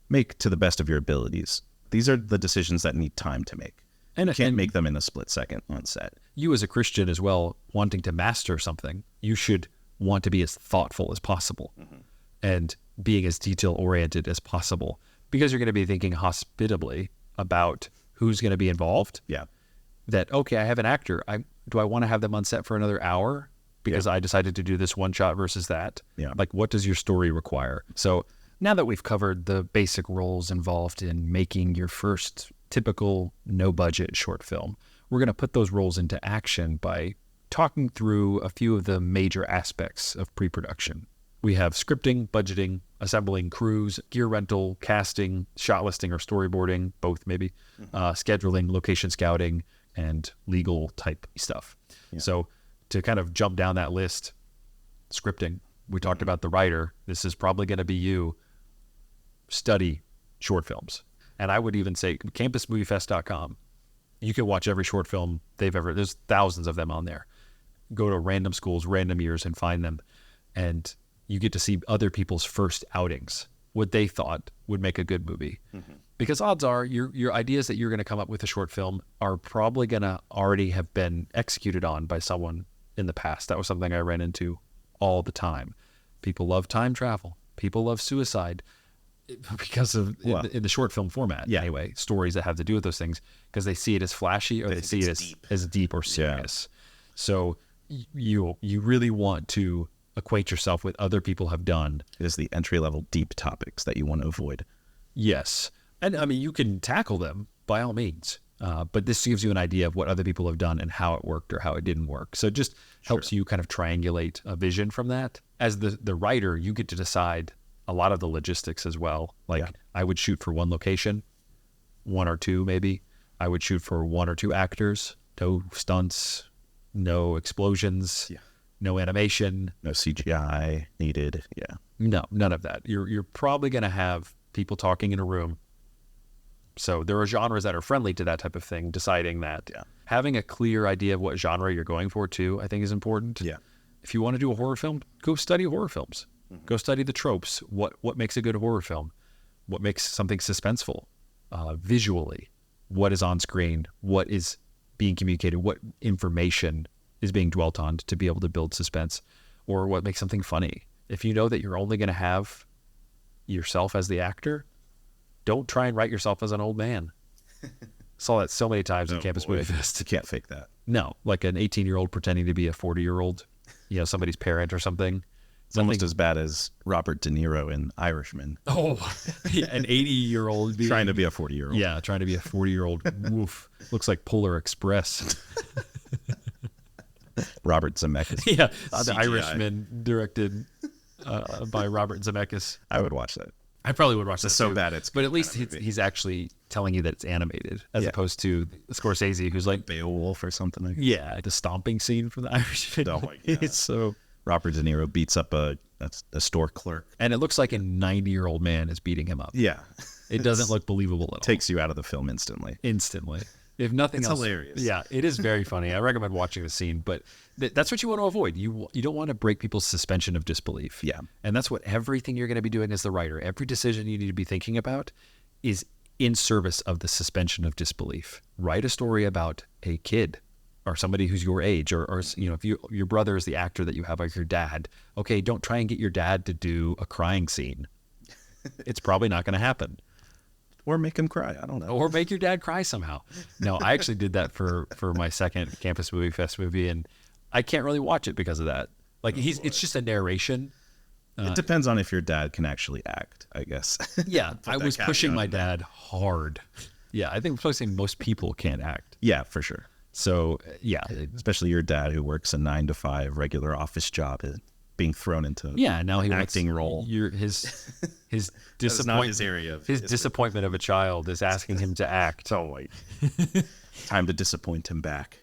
Speaker 2: make to the best of your abilities. These are the decisions that need time to make. And you can't make them in a split second on set.
Speaker 1: You as a Christian as well, wanting to master something, you should want to be as thoughtful as possible and being as detail-oriented as possible, because you're going to be thinking hospitably about who's going to be involved.
Speaker 2: Yeah.
Speaker 1: That, okay, I have an actor. Do I want to have them on set for another hour because I decided to do this one shot versus that?
Speaker 2: Yeah.
Speaker 1: Like, what does your story require? So now that we've covered the basic roles involved in making your first typical no-budget short film, we're going to put those roles into action by talking through a few of the major aspects of pre-production. We have scripting, budgeting, assembling crews, gear rental, casting, shot listing or storyboarding, both maybe, scheduling, location scouting, and legal type stuff. Yeah. So to kind of jump down that list, scripting, we talked about the writer. This is probably going to be you. Study short films. And I would even say campusmoviefest.com. You can watch every short film there's thousands of them on there. Go to random schools, random years, and find them. And you get to see other people's first outings, what they thought would make a good movie. Because odds are your ideas that you're going to come up with a short film are probably going to already have been executed on by someone in the past. That was something I ran into all the time. People love time travel. People love suicide because of in the short film format.
Speaker 2: Yeah.
Speaker 1: Anyway, stories that have to do with those things, because they see it as flashy or they see it as deep or serious. Yeah. So you really want to acquaint yourself with other people have done.
Speaker 2: It is the entry-level deep topics that you want to avoid.
Speaker 1: Yes. And I mean, you can tackle them by all means, but this gives you an idea of what other people have done and how it worked or how it didn't work. So it just helps you kind of triangulate a vision from that. As the writer, you get to decide a lot of the logistics as well. Like I would shoot for one location, one or two maybe. I would shoot for one or two actors, no stunts, no explosions, no animation.
Speaker 2: No CGI needed. Yeah.
Speaker 1: No, none of that. You're probably going to have people talking in a room. So there are genres that are friendly to that type of thing, deciding that. Yeah. Having a clear idea of what genre you're going for too, I think is important.
Speaker 2: Yeah.
Speaker 1: If you want to do a horror film, go study horror films. Go study the tropes. What makes a good horror film? What makes something suspenseful? Visually, what is on screen? What is being communicated? What information is being dwelt on to be able to build suspense? Or what makes something funny? If you know that you're only going to have yourself as the actor, don't try and write yourself as an old man. Saw that so many times in Campus Movie Fest.
Speaker 2: You can't fake that.
Speaker 1: No, like an 18-year-old pretending to be a 40-year-old, somebody's parent or something.
Speaker 2: It's almost as bad as Robert De Niro in Irishman.
Speaker 1: Oh, an 80-year-old
Speaker 2: trying to be a 40-year-old.
Speaker 1: Yeah, trying to be a 40-year-old. Woof. Looks like Polar Express.
Speaker 2: Robert Zemeckis.
Speaker 1: Yeah,
Speaker 2: CGI.
Speaker 1: The Irishman, directed by Robert Zemeckis.
Speaker 2: I would watch that.
Speaker 1: I probably would watch that
Speaker 2: It's so
Speaker 1: too.
Speaker 2: bad it's
Speaker 1: But at least
Speaker 2: kind of
Speaker 1: he's actually telling you that it's animated, as opposed to Scorsese, who's like,
Speaker 2: Beowulf or something like that.
Speaker 1: yeah, the stomping scene from the Irishman.
Speaker 2: Oh my God.
Speaker 1: It's so...
Speaker 2: Robert De Niro beats up a store clerk.
Speaker 1: And it looks like a 90-year-old man is beating him up.
Speaker 2: Yeah.
Speaker 1: It doesn't look believable at all.
Speaker 2: Takes you out of the film instantly.
Speaker 1: Instantly. If nothing
Speaker 2: It's
Speaker 1: else.
Speaker 2: hilarious.
Speaker 1: Yeah, it is very funny. I recommend watching the scene, but that's what you want to avoid. You don't want to break people's suspension of disbelief.
Speaker 2: Yeah.
Speaker 1: And that's what everything you're going to be doing as the writer, every decision you need to be thinking about is in service of the suspension of disbelief. Write a story about a kid or somebody who's your age, or if your brother is the actor that you have, like your dad. Okay, don't try and get your dad to do a crying scene. It's probably not going to happen.
Speaker 2: Or make him cry. I don't know.
Speaker 1: Or make your dad cry somehow. No, I actually did that for my second Campus Movie Fest movie, and I can't really watch it because of that. Like it's just a narration.
Speaker 2: It depends on if your dad can actually act, I guess.
Speaker 1: Yeah, I was pushing my
Speaker 2: on that.
Speaker 1: dad hard. Yeah, I think most people can't act.
Speaker 2: Yeah, for sure.
Speaker 1: So yeah,
Speaker 2: Especially your dad who works a 9-to-5 regular office job, being thrown into
Speaker 1: now he
Speaker 2: acting
Speaker 1: wants,
Speaker 2: role.
Speaker 1: His
Speaker 2: That's
Speaker 1: disappointment.
Speaker 2: not his area of
Speaker 1: His disappointment of a child is asking him to act.
Speaker 2: Oh wait. Time to disappoint him back.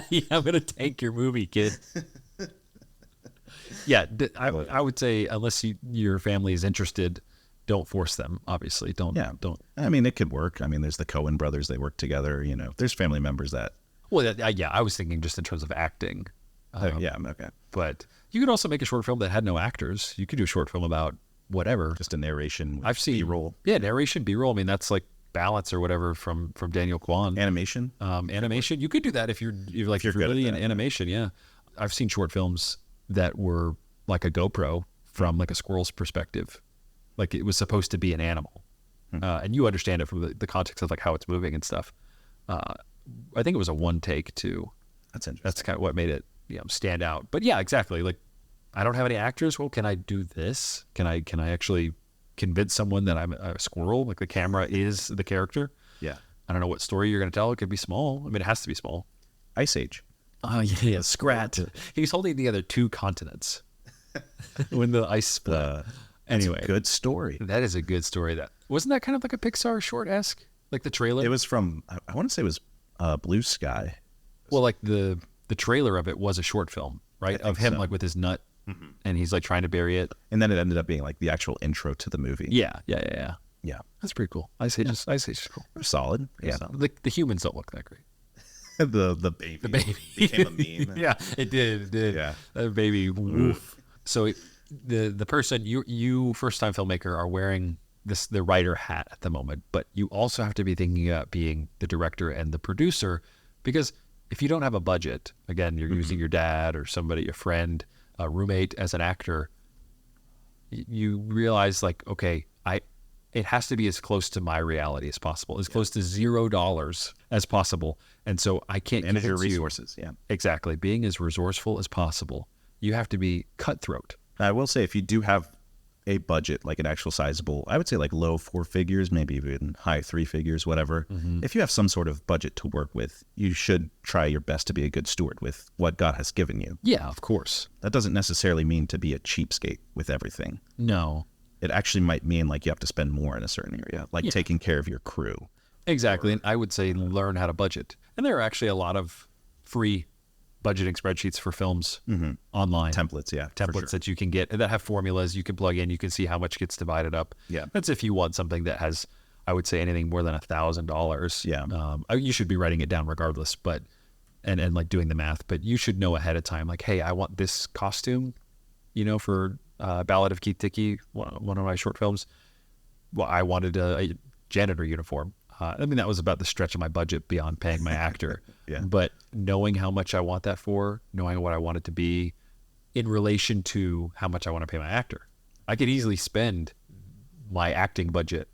Speaker 1: Yeah, I'm gonna tank your movie, kid. Yeah, I would say unless your family is interested, don't force them. Obviously, don't.
Speaker 2: I mean, it could work. I mean, there's the Coen brothers; they work together. There's family members that.
Speaker 1: Well, yeah, I was thinking just in terms of acting.
Speaker 2: Okay.
Speaker 1: But you could also make a short film that had no actors. You could do a short film about whatever.
Speaker 2: Just a narration.
Speaker 1: I've seen
Speaker 2: B-roll.
Speaker 1: Yeah, narration, B-roll. I mean, that's like Balance or whatever from Daniel Kwan.
Speaker 2: Animation.
Speaker 1: Animation. You could do that if you're really in animation. Yeah, I've seen short films that were like a GoPro from like a squirrel's perspective, like it was supposed to be an animal, and you understand it from the context of like how it's moving and stuff. I think it was a one take too.
Speaker 2: That's interesting.
Speaker 1: That's kind of what made it stand out. But yeah, exactly. Like, I don't have any actors. Well, can I do this? Can I actually convince someone that I'm a squirrel? Like the camera is the character.
Speaker 2: Yeah.
Speaker 1: I don't know what story you're going to tell. It could be small. I mean, it has to be small.
Speaker 2: Ice Age.
Speaker 1: Oh yeah, Scrat. He's holding together 2 continents when the ice split. Anyway,
Speaker 2: Good story.
Speaker 1: that is a good story. Wasn't that kind of like a Pixar short-esque, like the trailer?
Speaker 2: It was from. I want to say it was Blue Sky.
Speaker 1: Well, like the trailer of it was a short film, right? Of him
Speaker 2: so.
Speaker 1: like with his nut, and he's like trying to bury it.
Speaker 2: And then it ended up being like the actual intro to the movie.
Speaker 1: Yeah.
Speaker 2: Yeah.
Speaker 1: That's pretty cool. Ice Age is cool.
Speaker 2: They're solid.
Speaker 1: Yeah, the humans don't look that great.
Speaker 2: The baby. The
Speaker 1: baby.
Speaker 2: became a meme.
Speaker 1: Yeah, it did.
Speaker 2: Yeah.
Speaker 1: That baby. Woof. So the person you first time filmmaker are wearing the writer hat at the moment, but you also have to be thinking about being the director and the producer, because if you don't have a budget, again, you're using your dad or somebody, a friend, a roommate as an actor, you realize like, okay, it has to be as close to my reality as possible, as close to $0 as possible. And so I can't
Speaker 2: Manage your
Speaker 1: convince you-
Speaker 2: resources. Yeah.
Speaker 1: Exactly. Being as resourceful as possible. You have to be cutthroat.
Speaker 2: I will say, if you do have a budget, like an actual sizable, I would say like low 4 figures, maybe even high 3 figures, whatever. If you have some sort of budget to work with, you should try your best to be a good steward with what God has given you.
Speaker 1: Yeah, of course.
Speaker 2: That doesn't necessarily mean to be a cheapskate with everything.
Speaker 1: No.
Speaker 2: It actually might mean like you have to spend more in a certain area, like taking care of your crew.
Speaker 1: Exactly. And I would say learn how to budget. And there are actually a lot of free budgeting spreadsheets for films online.
Speaker 2: Templates, yeah. for
Speaker 1: Templates
Speaker 2: sure.
Speaker 1: that you can get that have formulas you can plug in. You can see how much gets divided up.
Speaker 2: Yeah.
Speaker 1: That's if you want something that has, I would say, anything more than $1,000.
Speaker 2: Yeah.
Speaker 1: You should be writing it down regardless, but and like doing the math. But you should know ahead of time, like, hey, I want this costume, for Ballad of Keith Dickey, one of my short films. Well, I wanted a janitor uniform. I mean, that was about the stretch of my budget beyond paying my actor.
Speaker 2: Yeah.
Speaker 1: But knowing how much I want that for, knowing what I want it to be in relation to how much I want to pay my actor. I could easily spend my acting budget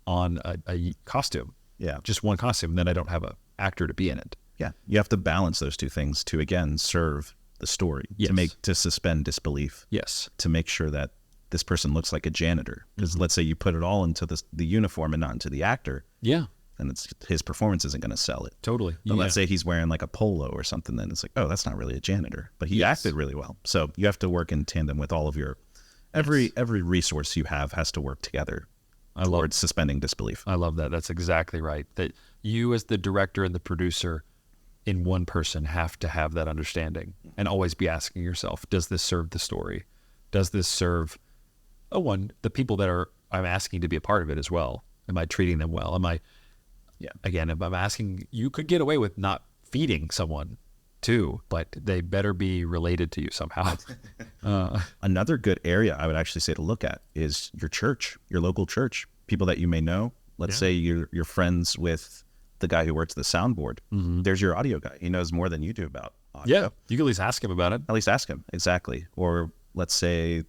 Speaker 1: on a costume.
Speaker 2: Yeah.
Speaker 1: Just one costume, then I don't have a actor to be in it.
Speaker 2: Yeah. You have to balance those two things to, again, serve the story,
Speaker 1: Yes.
Speaker 2: to suspend disbelief,
Speaker 1: Yes.
Speaker 2: to make sure that this person looks like a janitor. Because let's say you put it all into the uniform and not into the actor,
Speaker 1: Yeah,
Speaker 2: then his performance isn't going to sell it.
Speaker 1: totally.
Speaker 2: But
Speaker 1: Yeah.
Speaker 2: let's say he's wearing like a polo or something, then it's like, oh, that's not really a janitor, but he
Speaker 1: Yes.
Speaker 2: acted really well. So you have to work in tandem with all of your, every resource you have has to work together towards suspending disbelief.
Speaker 1: I love that. That's exactly right. That you as the director and the producer in one person have to have that understanding and always be asking yourself, does this serve the story? Does this serve the people that I'm asking to be a part of it as well? Am I treating them well? Again, if I'm asking, you could get away with not feeding someone too, but they better be related to you somehow.
Speaker 2: Another good area I would actually say to look at is your church, your local church, people that you may know. Let's say you're friends with the guy who works the soundboard. There's your audio guy. He knows more than you do about audio.
Speaker 1: Yeah, you can at least ask him about it.
Speaker 2: At least ask him. Exactly. Or let's say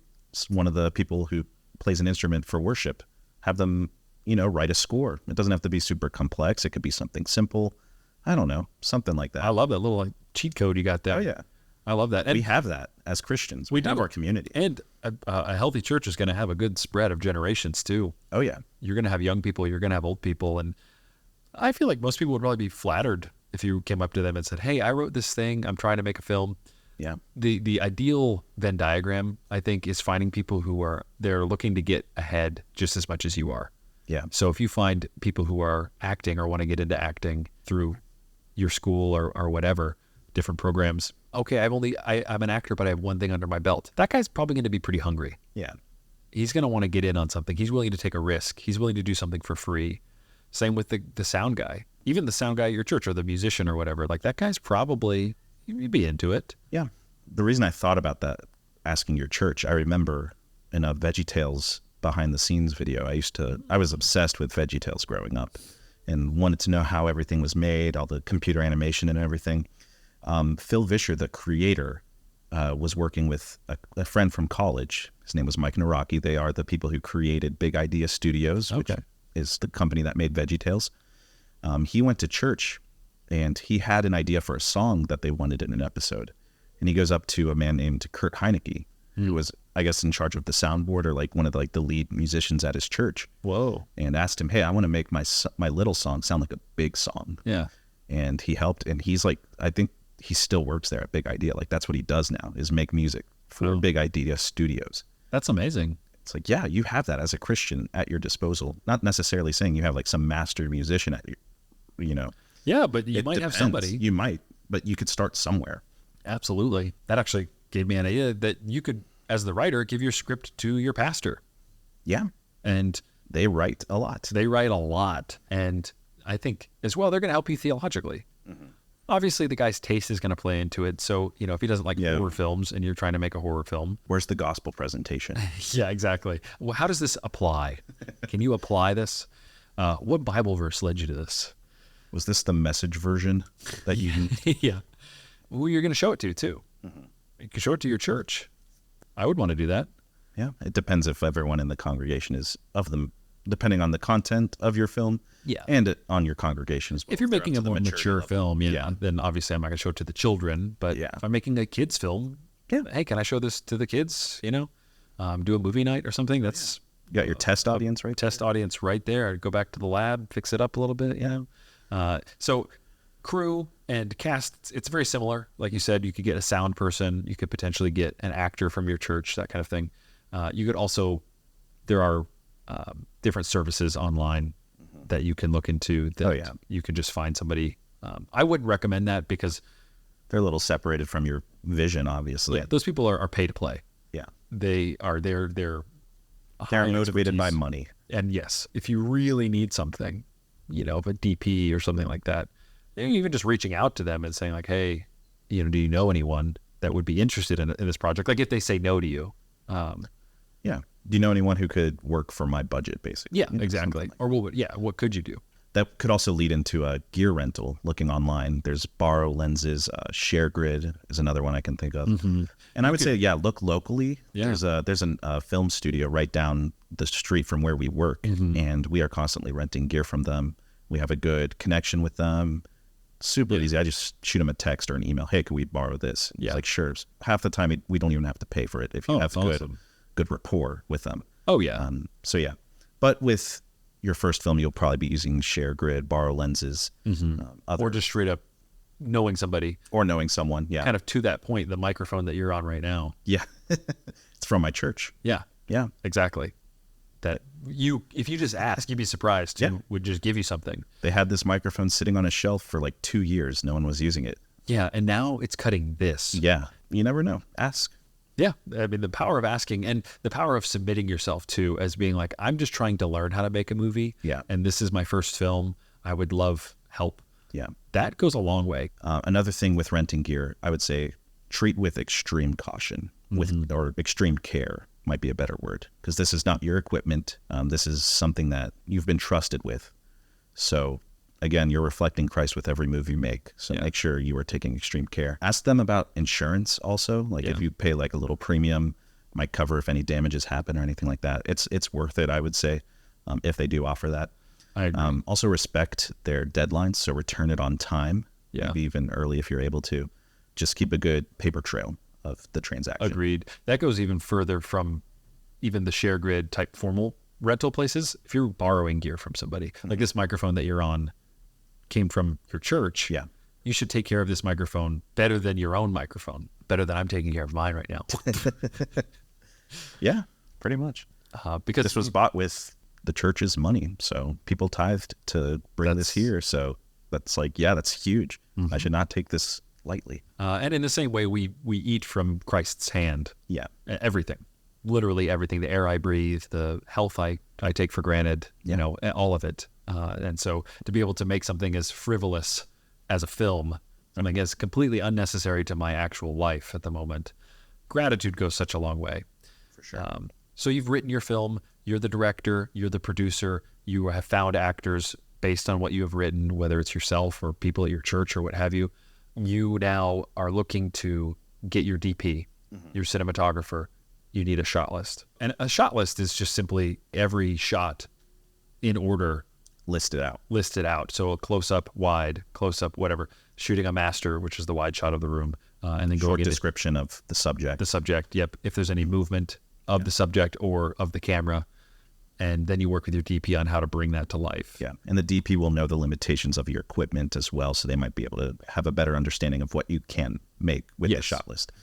Speaker 2: one of the people who plays an instrument for worship, have them, write a score. It doesn't have to be super complex. It could be something simple. I don't know, something like that.
Speaker 1: I love that little cheat code you got there.
Speaker 2: Oh, yeah.
Speaker 1: I love that. And
Speaker 2: we have that as Christians.
Speaker 1: We
Speaker 2: have
Speaker 1: do.
Speaker 2: our community.
Speaker 1: And a healthy church is going to have a good spread of generations too.
Speaker 2: Oh, yeah.
Speaker 1: You're going to have young people, you're going to have old people. And I feel like most people would probably be flattered if you came up to them and said, hey, I wrote this thing. I'm trying to make a film.
Speaker 2: Yeah.
Speaker 1: The ideal Venn diagram, I think, is finding people who they're looking to get ahead just as much as you are.
Speaker 2: Yeah.
Speaker 1: So if you find people who are acting or want to get into acting through your school or whatever, different programs, okay, I'm an actor, but I have one thing under my belt. That guy's probably going to be pretty hungry.
Speaker 2: Yeah.
Speaker 1: He's going to want to get in on something. He's willing to take a risk. He's willing to do something for free. Same with the sound guy. Even the sound guy at your church or the musician or whatever, like that guy's probably, you'd be into it.
Speaker 2: Yeah. The reason I thought about that, asking your church, I remember in a VeggieTales behind the scenes video, I was obsessed with VeggieTales growing up and wanted to know how everything was made, all the computer animation and everything. Phil Vischer, the creator, was working with a friend from college. His name was Mike Naraki. They are the people who created Big Idea Studios, which is the company that made VeggieTales. He went to church and he had an idea for a song that they wanted in an episode. And he goes up to a man named Kurt Heinecke, who was, I guess, in charge of the soundboard or like one of the lead musicians at his church.
Speaker 1: Whoa.
Speaker 2: And asked him, hey, I want to make my little song sound like a big song.
Speaker 1: Yeah.
Speaker 2: And he helped. And he's like, I think he still works there at Big Idea. Like that's what he does now, is make music for Big Idea Studios.
Speaker 1: That's amazing.
Speaker 2: It's like, yeah, you have that as a Christian at your disposal. Not necessarily saying you have like some master musician at your,
Speaker 1: Yeah, but you might have somebody.
Speaker 2: You might, but you could start somewhere.
Speaker 1: Absolutely. That actually gave me an idea that you could, as the writer, give your script to your pastor.
Speaker 2: Yeah.
Speaker 1: And
Speaker 2: they write a lot.
Speaker 1: They write a lot. And I think as well, they're going to help you theologically. Mm-hmm. Obviously, the guy's taste is going to play into it. So, if he doesn't like horror films and you're trying to make a horror film.
Speaker 2: Where's the gospel presentation?
Speaker 1: Yeah, exactly. Well, how does this apply? Can you apply this? What Bible verse led you to this?
Speaker 2: Was this the Message version that you...
Speaker 1: Yeah. Who you're going to show it to, too. Mm-hmm. You can show it to your church. I would want to do that.
Speaker 2: Yeah. It depends if everyone in the congregation is of them, depending on the content of your film.
Speaker 1: Yeah.
Speaker 2: And on your congregations.
Speaker 1: If you're making a more mature film, then obviously I'm not going to show it to the children. But if I'm making a kid's film, hey, can I show this to the kids? Do a movie night or something. That's
Speaker 2: you got your test audience
Speaker 1: right there. I'd go back to the lab, fix it up a little bit. So crew and cast, it's very similar. Like you said, you could get a sound person. You could potentially get an actor from your church, that kind of thing. You could also, there are different services online that you can look into that you can just find somebody. I wouldn't recommend that because
Speaker 2: they're a little separated from your vision, obviously.
Speaker 1: Yeah, those people are pay to play.
Speaker 2: Yeah.
Speaker 1: They're
Speaker 2: motivated by money.
Speaker 1: And yes, if you really need something, of a DP or something like that, even just reaching out to them and saying like, hey, do you know anyone that would be interested in this project? Like if they say no to you.
Speaker 2: Yeah. Do you know anyone who could work for my budget, basically?
Speaker 1: Yeah, exactly. Or what could you do?
Speaker 2: That could also lead into a gear rental. Looking online, there's Borrow Lenses, ShareGrid is another one I can think of. And I would say, look locally.
Speaker 1: Yeah.
Speaker 2: There's a film studio right down the street from where we work, and we are constantly renting gear from them. We have a good connection with them. Super easy. I just shoot them a text or an email. Hey, could we borrow this?
Speaker 1: Yeah.
Speaker 2: It's like, sure. Half the time we don't even have to pay for it if you have good rapport with them.
Speaker 1: Oh yeah.
Speaker 2: So yeah, but with your first film, you'll probably be using ShareGrid, Borrow Lenses,
Speaker 1: Or just straight up knowing somebody.
Speaker 2: or knowing someone. Yeah,
Speaker 1: Kind of to that point, the microphone that you're on right now.
Speaker 2: yeah. It's from my church.
Speaker 1: Yeah,
Speaker 2: Yeah,
Speaker 1: exactly. That if you just ask, you'd be surprised who would just give you something.
Speaker 2: they had this microphone sitting on a shelf for like 2 years. No one was using it.
Speaker 1: Yeah, and now it's cutting this.
Speaker 2: Yeah, you never know. Ask.
Speaker 1: Yeah, I mean, the power of asking and the power of submitting yourself too, as being like, I'm just trying to learn how to make a movie.
Speaker 2: Yeah.
Speaker 1: And this is my first film. I would love help.
Speaker 2: Yeah.
Speaker 1: That goes a long way.
Speaker 2: Another thing with renting gear, I would say treat with extreme caution, or extreme care might be a better word, because this is not your equipment. This is something that you've been trusted with. So again, you're reflecting Christ with every move you make. So make sure you are taking extreme care. Ask them about insurance also. Like if you pay like a little premium, might cover if any damages happen or anything like that. It's worth it, I would say, if they do offer that.
Speaker 1: I agree.
Speaker 2: Also respect their deadlines. So return it on time, maybe even early if you're able to. Just keep a good paper trail of the transaction.
Speaker 1: Agreed. That goes even further from even the ShareGrid type formal rental places. If you're borrowing gear from somebody, like this microphone that you're on came from your church.
Speaker 2: Yeah.
Speaker 1: You should take care of this microphone better than your own microphone, better than I'm taking care of mine right now.
Speaker 2: Yeah, pretty much.
Speaker 1: Because
Speaker 2: This was bought with the church's money. So people tithed to bring this here. So that's like, that's huge. I should not take this lightly.
Speaker 1: and in the same way, we eat from Christ's hand.
Speaker 2: Yeah.
Speaker 1: Everything, literally everything, the air I breathe, the health I take for granted, you know, all of it. And so to be able to make something as frivolous as a film, something as completely unnecessary to my actual life at the moment, gratitude goes such a long way.
Speaker 2: For sure.
Speaker 1: So you've written your film, you're the director, you're the producer, you have found actors based on what you have written, whether it's yourself or people at your church or what have you. You now are looking to get your DP, your cinematographer. You need a shot list. And a shot list is just simply every shot in order
Speaker 2: Listed out.
Speaker 1: So a close-up, wide, close-up, whatever. Shooting a master, which is the wide shot of the room, and then going
Speaker 2: Short
Speaker 1: into
Speaker 2: description of the subject.
Speaker 1: the subject. Yep. If there's any movement of the subject or of the camera, and then you work with your DP on how to bring that to life.
Speaker 2: Yeah. And the DP will know the limitations of your equipment as well. So they might be able to have a better understanding of what you can make with the shot list.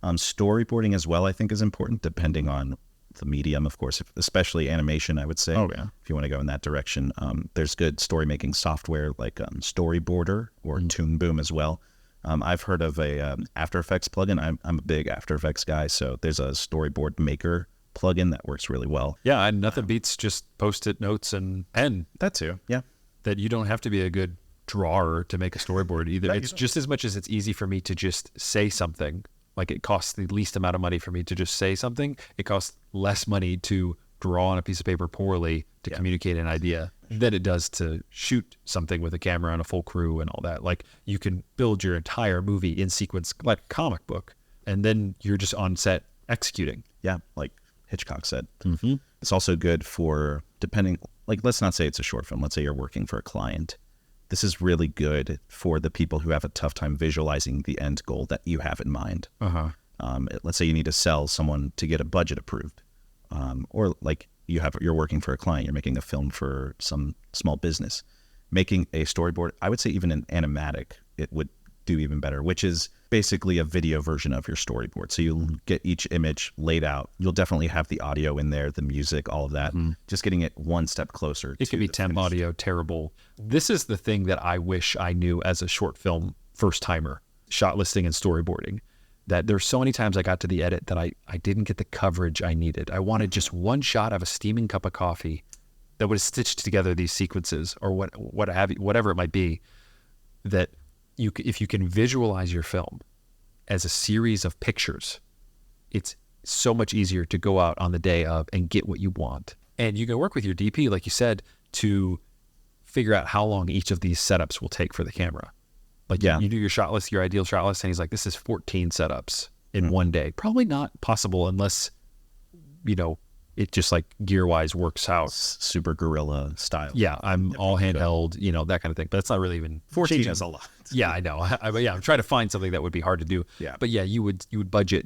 Speaker 2: Storyboarding as well, I think, is important depending on the medium, of course, especially animation, I would say.
Speaker 1: Oh, yeah.
Speaker 2: If you want to go in that direction. There's good story making software like Storyboarder or Toon Boom as well. I've heard of a After Effects plugin. I'm a big After Effects guy, so there's a Storyboard Maker plugin that works really well.
Speaker 1: Yeah, and nothing beats just Post-it notes and pen.
Speaker 2: That too, yeah.
Speaker 1: That you don't have to be a good drawer to make a storyboard either. It's just as much as it's easy for me to just say something. Like it costs the least amount of money for me to just say something. It costs less money to draw on a piece of paper poorly to communicate an idea than it does to shoot something with a camera and a full crew and all that. Like you can build your entire movie in sequence like a comic book, and then you're just on set executing.
Speaker 2: Yeah, like Hitchcock said. It's also good for like let's not say it's a short film. Let's say you're working for a client. This is really good for the people who have a tough time visualizing the end goal that you have in mind. Let's say you need to sell someone to get a budget approved, or like you're working for a client, you're making a film for some small business. Making a storyboard, I would say even an animatic, it would do even better, which is basically a video version of your storyboard. So you'll get each image laid out. You'll definitely have the audio in there, the music, all of that. Just getting it one step closer.
Speaker 1: It could be temp audio, terrible. This is the thing that I wish I knew as a short film first timer, shot listing and storyboarding. That there's so many times I got to the edit that I didn't get the coverage I needed. I wanted just one shot of a steaming cup of coffee that would have stitched together these sequences or whatever it might be. That if you can visualize your film as a series of pictures, it's so much easier to go out on the day of and get what you want. And you can work with your DP, like you said, to figure out how long each of these setups will take for the camera. Like
Speaker 2: Yeah.
Speaker 1: you do your shot list, your ideal shot list, and he's like, this is 14 setups in one day. Probably not possible unless, it just like gear-wise works out.
Speaker 2: Super guerrilla style.
Speaker 1: Yeah, I'm all handheld, that kind of thing. But that's not really even
Speaker 2: 14 is a lot.
Speaker 1: Yeah, I know. I'm trying to find something that would be hard to do.
Speaker 2: Yeah.
Speaker 1: But yeah, you would budget,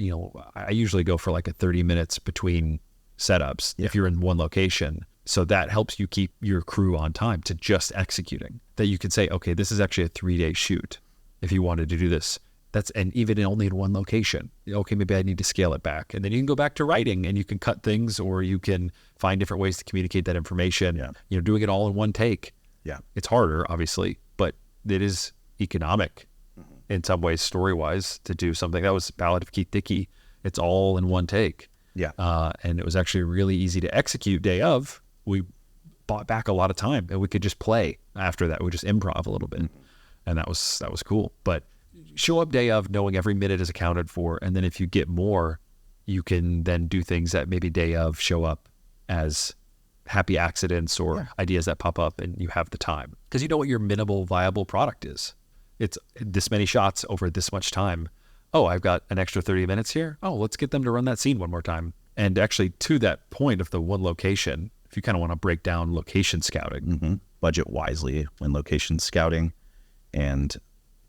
Speaker 1: I usually go for like a 30 minutes between setups if you're in one location. So that helps you keep your crew on time to just executing. That you could say, okay, this is actually a 3-day shoot if you wanted to do this. And even only in one location. Okay, maybe I need to scale it back. And then you can go back to writing and you can cut things, or you can find different ways to communicate that information.
Speaker 2: Yeah.
Speaker 1: Doing it all in one take.
Speaker 2: Yeah.
Speaker 1: It's harder, obviously, but it is economic in some ways, story-wise, to do something. That was Ballad of Keith Dickey. It's all in one take.
Speaker 2: Yeah.
Speaker 1: And it was actually really easy to execute day of. We bought back a lot of time, and we could just play after that. We just improv a little bit. And that was cool. But show up day of knowing every minute is accounted for. And then if you get more, you can then do things that maybe day of show up as happy accidents or ideas that pop up, and you have the time. Because you know what your minimal viable product is. It's this many shots over this much time. Oh, I've got an extra 30 minutes here. Oh, let's get them to run that scene one more time. And actually, to that point of the one location, if you kind of want to break down location scouting.
Speaker 2: Budget wisely when location scouting, and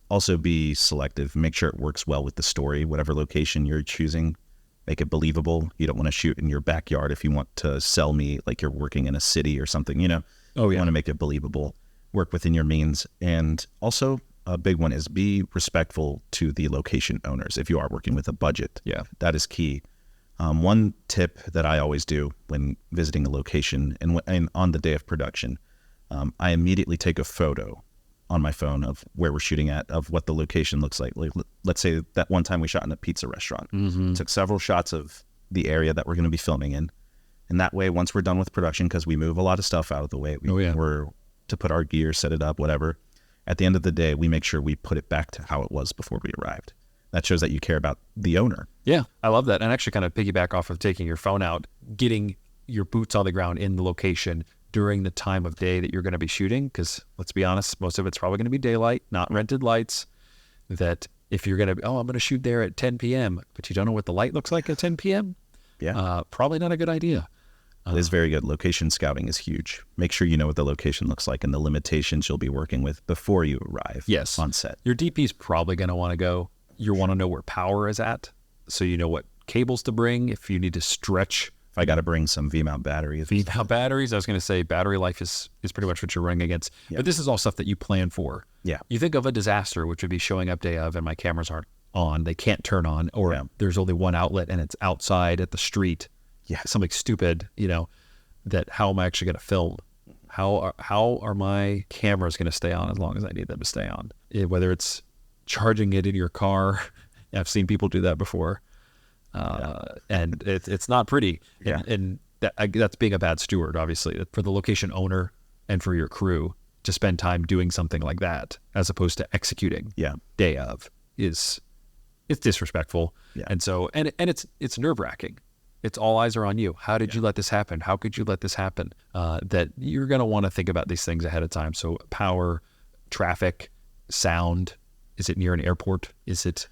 Speaker 2: also be selective. Make sure it works well with the story. Whatever location you're choosing, make it believable. You don't want to shoot in your backyard if you want to sell me like you're working in a city or something,
Speaker 1: Oh, yeah.
Speaker 2: You want to make it believable, work within your means. And also a big one is be respectful to the location owners if you are working with a budget.
Speaker 1: Yeah.
Speaker 2: That is key. One tip that I always do when visiting a location and on the day of production, I immediately take a photo on my phone of where we're shooting at, of what the location looks like. Like, let's say that one time we shot in a pizza restaurant. Took several shots of the area that we're going to be filming in. And that way, once we're done with production, because we move a lot of stuff out of the way, we're to put our gear, set it up, whatever. At the end of the day, we make sure we put it back to how it was before we arrived. That shows that you care about the owner.
Speaker 1: Yeah, I love that. And actually kind of piggyback off of taking your phone out, getting your boots on the ground in the location during the time of day that you're going to be shooting. Because let's be honest, most of it's probably going to be daylight, not rented lights. That if you're going to, I'm going to shoot there at 10 p.m., but you don't know what the light looks like at 10 p.m., probably not a good idea.
Speaker 2: It is very good. Location scouting is huge. Make sure you know what the location looks like and the limitations you'll be working with before you arrive on set.
Speaker 1: Your DP is probably going to want to go. You want to know where power is at, so you know what cables to bring if you need to stretch.
Speaker 2: If I got to bring some V-mount batteries.
Speaker 1: V-mount batteries, I was going to say battery life is pretty much what you're running against. Yeah. But this is all stuff that you plan for.
Speaker 2: Yeah.
Speaker 1: You think of a disaster, which would be showing up day of and my cameras aren't on. They can't turn on, or there's only one outlet and it's outside at the street.
Speaker 2: Yeah.
Speaker 1: Something stupid, that how am I actually going to film? How are my cameras going to stay on as long as I need them to stay on? Whether it's charging it in your car. I've seen people do that before. And it's not pretty.
Speaker 2: Yeah.
Speaker 1: And that's being a bad steward, obviously, for the location owner and for your crew to spend time doing something like that as opposed to executing day of it's disrespectful.
Speaker 2: Yeah.
Speaker 1: And so, and it's nerve wracking. It's all eyes are on you. How did you let this happen? How could you let this happen? That you're going to want to think about these things ahead of time. So power, traffic, sound. Is it near an airport? Is it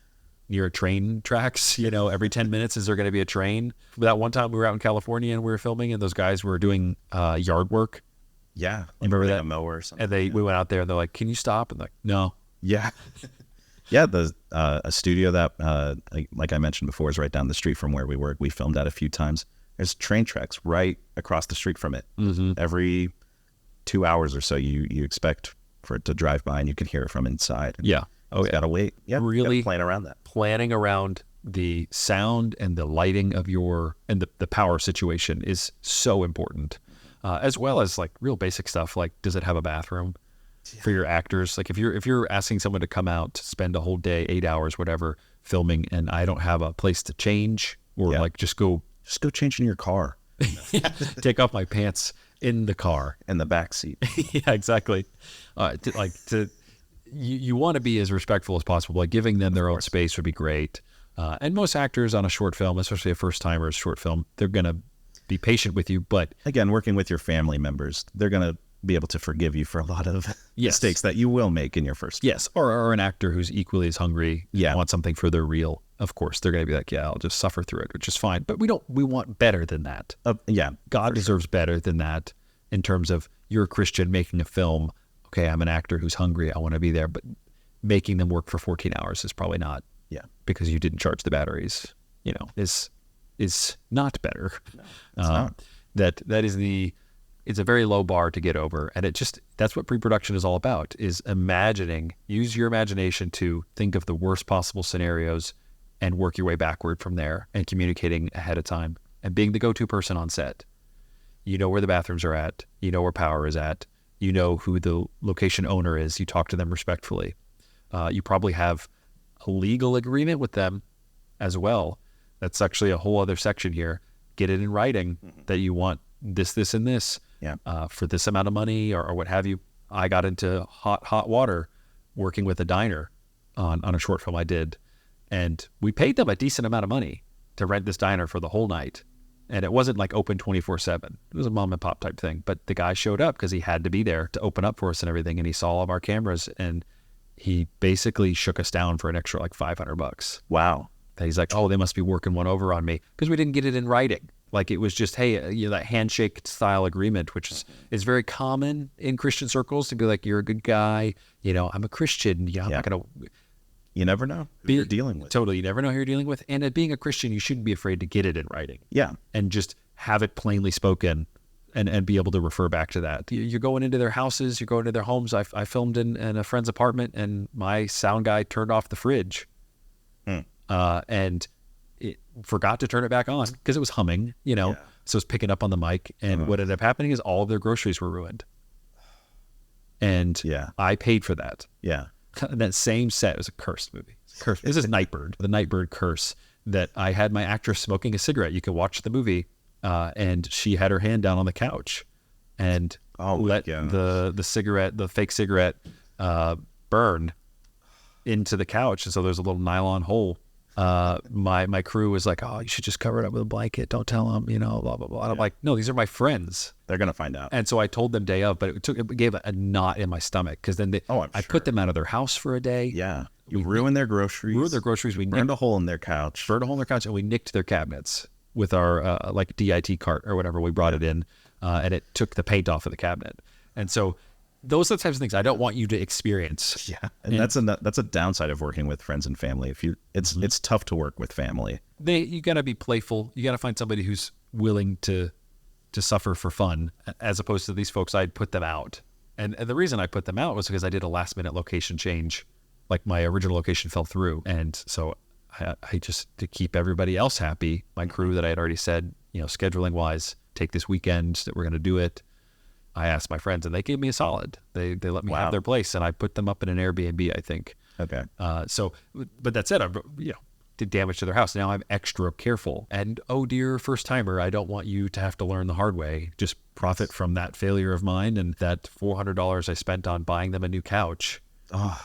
Speaker 1: near train tracks? Every 10 minutes, is there going to be a train? That one time we were out in California and we were filming and those guys were doing yard work.
Speaker 2: Yeah.
Speaker 1: Like remember that?
Speaker 2: A mower or something.
Speaker 1: And we went out there and they're like, can you stop? And like, no.
Speaker 2: Yeah. Yeah, a studio that, like I mentioned before, is right down the street from where we work. We filmed at a few times. There's train tracks right across the street from it. Every 2 hours or so, you expect for it to drive by and you can hear it from inside.
Speaker 1: Yeah.
Speaker 2: Oh, yeah. Gotta wait. Yeah,
Speaker 1: really
Speaker 2: plan around that.
Speaker 1: Planning around the sound and the lighting of and the power situation is so important, as well as like real basic stuff like, does it have a bathroom? For your actors, like if you're asking someone to come out to spend a whole day, 8 hours, whatever, filming, and I don't have a place to change, or like just go
Speaker 2: change in your car.
Speaker 1: Take off my pants in the car,
Speaker 2: in the back seat.
Speaker 1: Yeah, exactly. You want to be as respectful as possible. Like giving them their own space would be great. And most actors on a short film, especially a first timer's short film, they're gonna be patient with you. But
Speaker 2: again, working with your family members, they're gonna be able to forgive you for a lot of
Speaker 1: Yes.
Speaker 2: mistakes that you will make in your first.
Speaker 1: Yes, or an actor who's equally as hungry,
Speaker 2: Yeah.
Speaker 1: wants something for their reel. Of course, they're going to be like, yeah, I'll just suffer through it, which is fine. But we want better than that.
Speaker 2: Yeah.
Speaker 1: God deserves better than that in terms of you're a Christian making a film. Okay, I'm an actor who's hungry. I want to be there. But making them work for 14 hours is probably not.
Speaker 2: Yeah.
Speaker 1: Because you didn't charge the batteries, is not better.
Speaker 2: No, it's not.
Speaker 1: That is it's a very low bar to get over. And that's what pre-production is all about, is use your imagination to think of the worst possible scenarios and work your way backward from there, and communicating ahead of time and being the go-to person on set. You know where the bathrooms are at. You know where power is at. You know who the location owner is. You talk to them respectfully. You probably have a legal agreement with them as well. That's actually a whole other section here. Get it in writing that you want this, and this for this amount of money or what have you. I got into hot water working with a diner on a short film I did. And we paid them a decent amount of money to rent this diner for the whole night. And it wasn't like open 24/7. It was a mom and pop type thing. But the guy showed up because he had to be there to open up for us and everything. And he saw all of our cameras, and he basically shook us down for an extra like $500.
Speaker 2: Wow.
Speaker 1: And he's like, oh, they must be working one over on me, because we didn't get it in writing. Like, it was just, hey, that handshake style agreement, which is very common in Christian circles, to be like, you're a good guy. I'm a Christian. I'm not going to.
Speaker 2: You never know who you're dealing with.
Speaker 1: Totally. You never know who you're dealing with. And being a Christian, you shouldn't be afraid to get it in writing.
Speaker 2: Yeah.
Speaker 1: And just have it plainly spoken and be able to refer back to that. You're going into their houses. You're going to their homes. I filmed in a friend's apartment, and my sound guy turned off the fridge. And it forgot to turn it back on because it was humming, so it was picking up on the mic. And what ended up happening is all of their groceries were ruined. And I paid for that.
Speaker 2: Yeah.
Speaker 1: And that same set was a cursed movie. This is Nightbird, the Nightbird curse, that I had my actress smoking a cigarette. You can watch the movie, and she had her hand down on the couch and let the fake cigarette burn into the couch. And so there's a little nylon hole. My crew was like, oh, you should just cover it up with a blanket. Don't tell them, blah, blah, blah. And I'm like, no, these are my friends.
Speaker 2: They're going to find out.
Speaker 1: And so I told them day of, but it gave a knot in my stomach, because then I put them out of their house for a day.
Speaker 2: Yeah. You ruined their groceries.
Speaker 1: We
Speaker 2: burned a hole in their couch.
Speaker 1: And we nicked their cabinets with our DIT cart or whatever. We brought it in, and it took the paint off of the cabinet. And so those are the types of things I don't want you to experience.
Speaker 2: Yeah, and that's a downside of working with friends and family. It's tough to work with family.
Speaker 1: You got to be playful. You got to find somebody who's willing to suffer for fun, as opposed to these folks. I'd put them out, and the reason I put them out was because I did a last minute location change. Like, my original location fell through, and so I just, to keep everybody else happy, my crew that I had already said, scheduling wise, take this weekend that we're going to do it. I asked my friends, and they gave me a solid. They let me have their place, and I put them up in an Airbnb, I think.
Speaker 2: Okay.
Speaker 1: But that said, I did damage to their house. Now I'm extra careful. And, oh dear first timer, I don't want you to have to learn the hard way. Just profit from that failure of mine and that $400 I spent on buying them a new couch.
Speaker 2: Oh,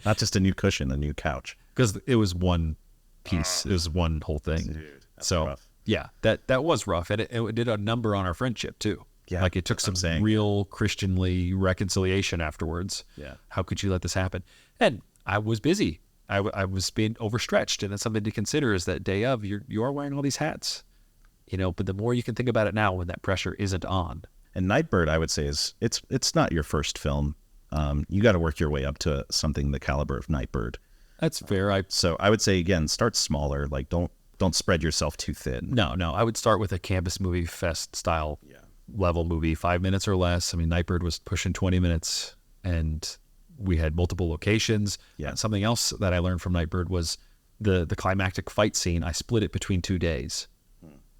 Speaker 2: not just a new cushion, a new couch.
Speaker 1: Because it was one piece. It was one whole thing.
Speaker 2: Dude, that's
Speaker 1: so
Speaker 2: rough.
Speaker 1: Yeah, that was rough, and it did a number on our friendship too.
Speaker 2: Yeah,
Speaker 1: like, it took some real Christianly reconciliation afterwards.
Speaker 2: Yeah.
Speaker 1: How could you let this happen? And I was busy. I was being overstretched, and that's something to consider, is that day of, you are wearing all these hats, but the more you can think about it now when that pressure isn't on.
Speaker 2: And Nightbird, I would say, it's not your first film. You got to work your way up to something the caliber of Nightbird.
Speaker 1: That's fair.
Speaker 2: So I would say, again, start smaller. Like, don't spread yourself too thin.
Speaker 1: No. I would start with a campus movie fest style level movie, 5 minutes or less. I mean, Nightbird was pushing 20 minutes, and we had multiple locations.
Speaker 2: Yeah.
Speaker 1: Something else that I learned from Nightbird was the climactic fight scene. I split it between 2 days.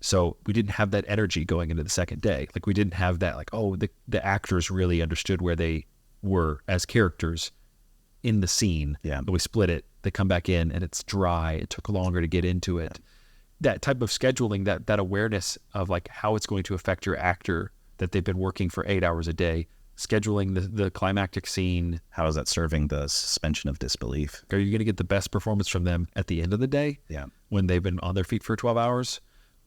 Speaker 1: So we didn't have that energy going into the second day. Like, we didn't have that, like, oh, the actors really understood where they were as characters in the scene.
Speaker 2: Yeah.
Speaker 1: But we split it. They come back in, and it's dry. It took longer to get into it. Yeah. That type of scheduling, that awareness of, like, how it's going to affect your actor that they've been working for 8 hours a day, scheduling the climactic scene.
Speaker 2: How is that serving the suspension of disbelief?
Speaker 1: Are you going to get the best performance from them at the end of the day?
Speaker 2: Yeah.
Speaker 1: When they've been on their feet for 12 hours?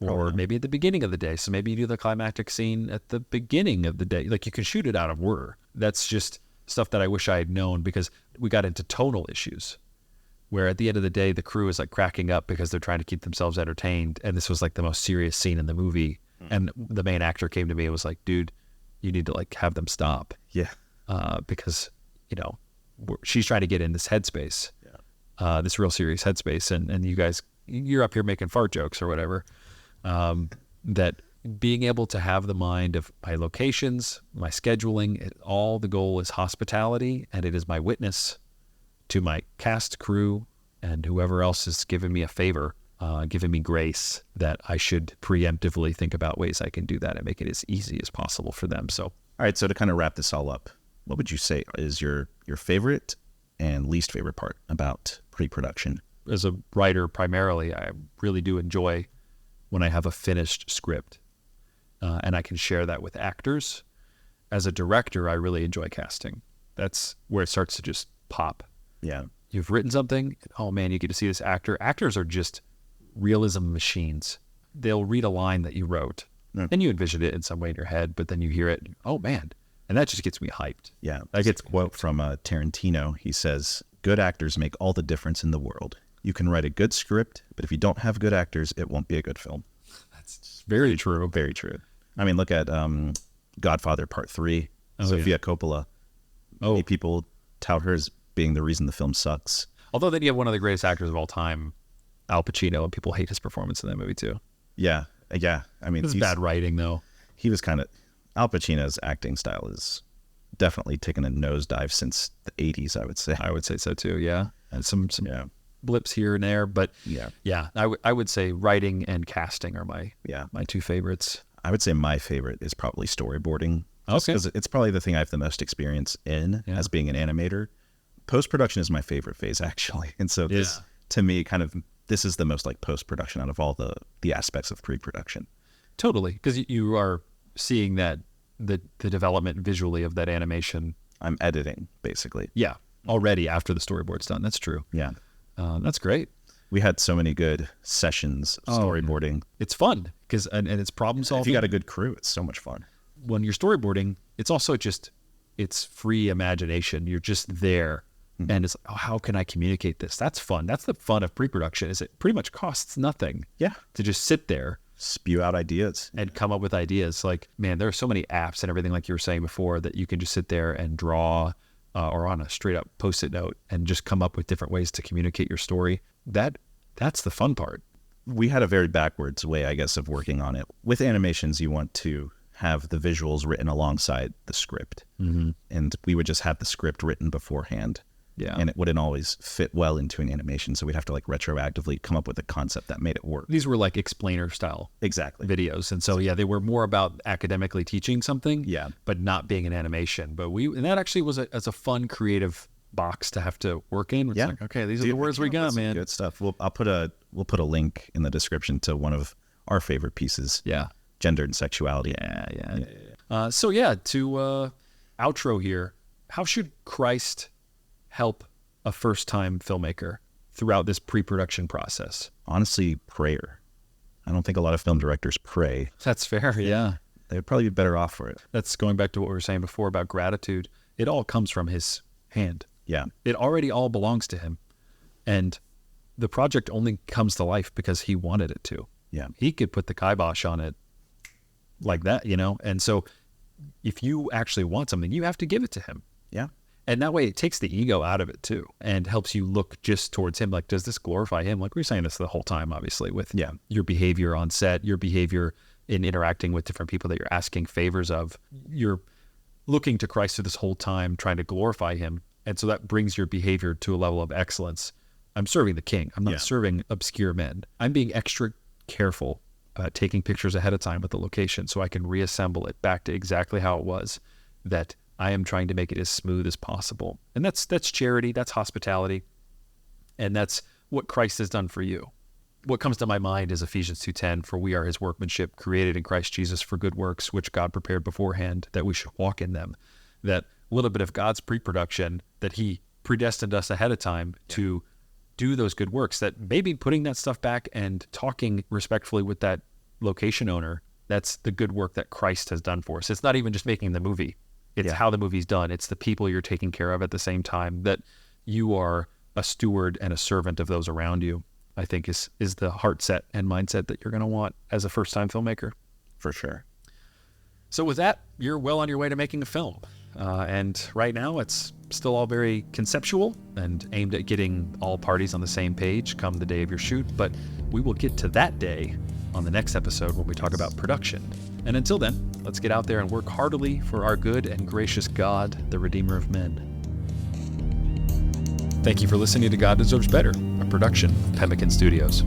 Speaker 1: or maybe at the beginning of the day. So maybe you do the climactic scene at the beginning of the day. Like, you can shoot it out of order. That's just stuff that I wish I had known, because we got into tonal issues where at the end of the day, the crew is like cracking up because they're trying to keep themselves entertained. And this was like the most serious scene in the movie. And the main actor came to me and was like, dude, you need to like have them stop.
Speaker 2: Yeah.
Speaker 1: Because, you know, she's trying to get in this headspace, this real serious headspace. And you guys, you're up here making fart jokes or whatever. That being able to have the mind of my locations, my scheduling, all the goal is hospitality, and it is my witness to my cast, crew, and whoever else is giving me a favor, giving me grace, that I should preemptively think about ways I can do that and make it as easy as possible for them. So,
Speaker 2: all right. So to kind of wrap this all up, what would you say is your favorite and least favorite part about pre-production?
Speaker 1: As a writer, primarily, I really do enjoy when I have a finished script, and I can share that with actors. As a director, I really enjoy casting. That's where it starts to just pop.
Speaker 2: Yeah.
Speaker 1: You've written something, oh man, you get to see this actor. Actors are just realism machines. They'll read a line that you wrote, and you envision it in some way in your head, but then you hear it, oh man, and that just gets me hyped.
Speaker 2: Yeah. I get a quote from Tarantino. He says, "Good actors make all the difference in the world. You can write a good script, but if you don't have good actors, it won't be a good film."
Speaker 1: That's very true.
Speaker 2: Very true. I mean, look at Godfather Part 3, Sofia Coppola. Many people tout her as being the reason the film sucks.
Speaker 1: Although then you have one of the greatest actors of all time, Al Pacino, and people hate his performance in that movie too.
Speaker 2: Yeah. Yeah. I mean,
Speaker 1: it's bad writing though.
Speaker 2: He was Al Pacino's acting style is definitely taken a nosedive since the 80s, I would say.
Speaker 1: I would say so too, yeah. And some blips here and there, but I would say writing and casting are my two favorites.
Speaker 2: I would say my favorite is probably storyboarding.
Speaker 1: Okay.
Speaker 2: Because it's probably the thing I have the most experience in as being an animator. Post-production is my favorite phase, actually. And so this, to me, this is the most like post-production out of all the aspects of pre-production.
Speaker 1: Totally, because you are seeing that the development visually of that animation.
Speaker 2: I'm editing, basically.
Speaker 1: Yeah, already after the storyboard's done. That's true.
Speaker 2: Yeah.
Speaker 1: That's great.
Speaker 2: We had so many good sessions storyboarding.
Speaker 1: It's fun, because and it's problem solving.
Speaker 2: If you got a good crew, it's so much fun.
Speaker 1: When you're storyboarding, it's also it's free imagination. You're just there. And it's, how can I communicate this? That's fun. That's the fun of pre-production, is it pretty much costs nothing.
Speaker 2: Yeah.
Speaker 1: To just sit there.
Speaker 2: Spew out ideas.
Speaker 1: And come up with ideas. Like, man, there are so many apps and everything, like you were saying before, that you can just sit there and draw or on a straight up Post-it note and just come up with different ways to communicate your story. That's the fun part.
Speaker 2: We had a very backwards way, I guess, of working on it. With animations, you want to have the visuals written alongside the script. Mm-hmm. And we would just have the script written beforehand. Yeah. And it wouldn't always fit well into an animation. So we'd have to like retroactively come up with a concept that made it work.
Speaker 1: These were like explainer style videos. And so, they were more about academically teaching something, but not being an animation. But and that actually was a fun, creative box to have to work in. It's like, okay, these are the words we got, man.
Speaker 2: Good stuff. We'll put a link in the description to one of our favorite pieces.
Speaker 1: Yeah.
Speaker 2: Gender and sexuality.
Speaker 1: Yeah. To outro here, how should Christ help a first-time filmmaker throughout this pre-production process?
Speaker 2: Honestly, prayer. I don't think a lot of film directors pray.
Speaker 1: That's fair, yeah.
Speaker 2: They would probably be better off for it.
Speaker 1: That's going back to what we were saying before about gratitude. It all comes from his hand.
Speaker 2: Yeah.
Speaker 1: It already all belongs to him. And the project only comes to life because he wanted it to.
Speaker 2: Yeah.
Speaker 1: He could put the kibosh on it like that, And so if you actually want something, you have to give it to him.
Speaker 2: Yeah.
Speaker 1: And that way it takes the ego out of it too, and helps you look just towards him. Like, does this glorify him? Like, we were saying this the whole time, obviously, with your behavior on set, your behavior in interacting with different people that you're asking favors of. You're looking to Christ through this whole time, trying to glorify him. And so that brings your behavior to a level of excellence. I'm serving the king. I'm not serving obscure men. I'm being extra careful about taking pictures ahead of time with the location so I can reassemble it back to exactly how it was, that I am trying to make it as smooth as possible. And that's charity, that's hospitality, and that's what Christ has done for you. What comes to my mind is Ephesians 2:10, for we are his workmanship, created in Christ Jesus for good works, which God prepared beforehand, that we should walk in them. That little bit of God's pre-production, that he predestined us ahead of time to do those good works, that maybe putting that stuff back and talking respectfully with that location owner, that's the good work that Christ has done for us. It's not even just making the movie. It's how the movie's done. It's the people you're taking care of at the same time, that you are a steward and a servant of those around you, I think is the heart set and mindset that you're going to want as a first-time filmmaker.
Speaker 2: For sure.
Speaker 1: So with that, you're well on your way to making a film. And right now it's still all very conceptual and aimed at getting all parties on the same page come the day of your shoot. But we will get to that day on the next episode when we talk about production. And until then, let's get out there and work heartily for our good and gracious God, the Redeemer of men. Thank you for listening to God Deserves Better, a production of Pemmican Studios.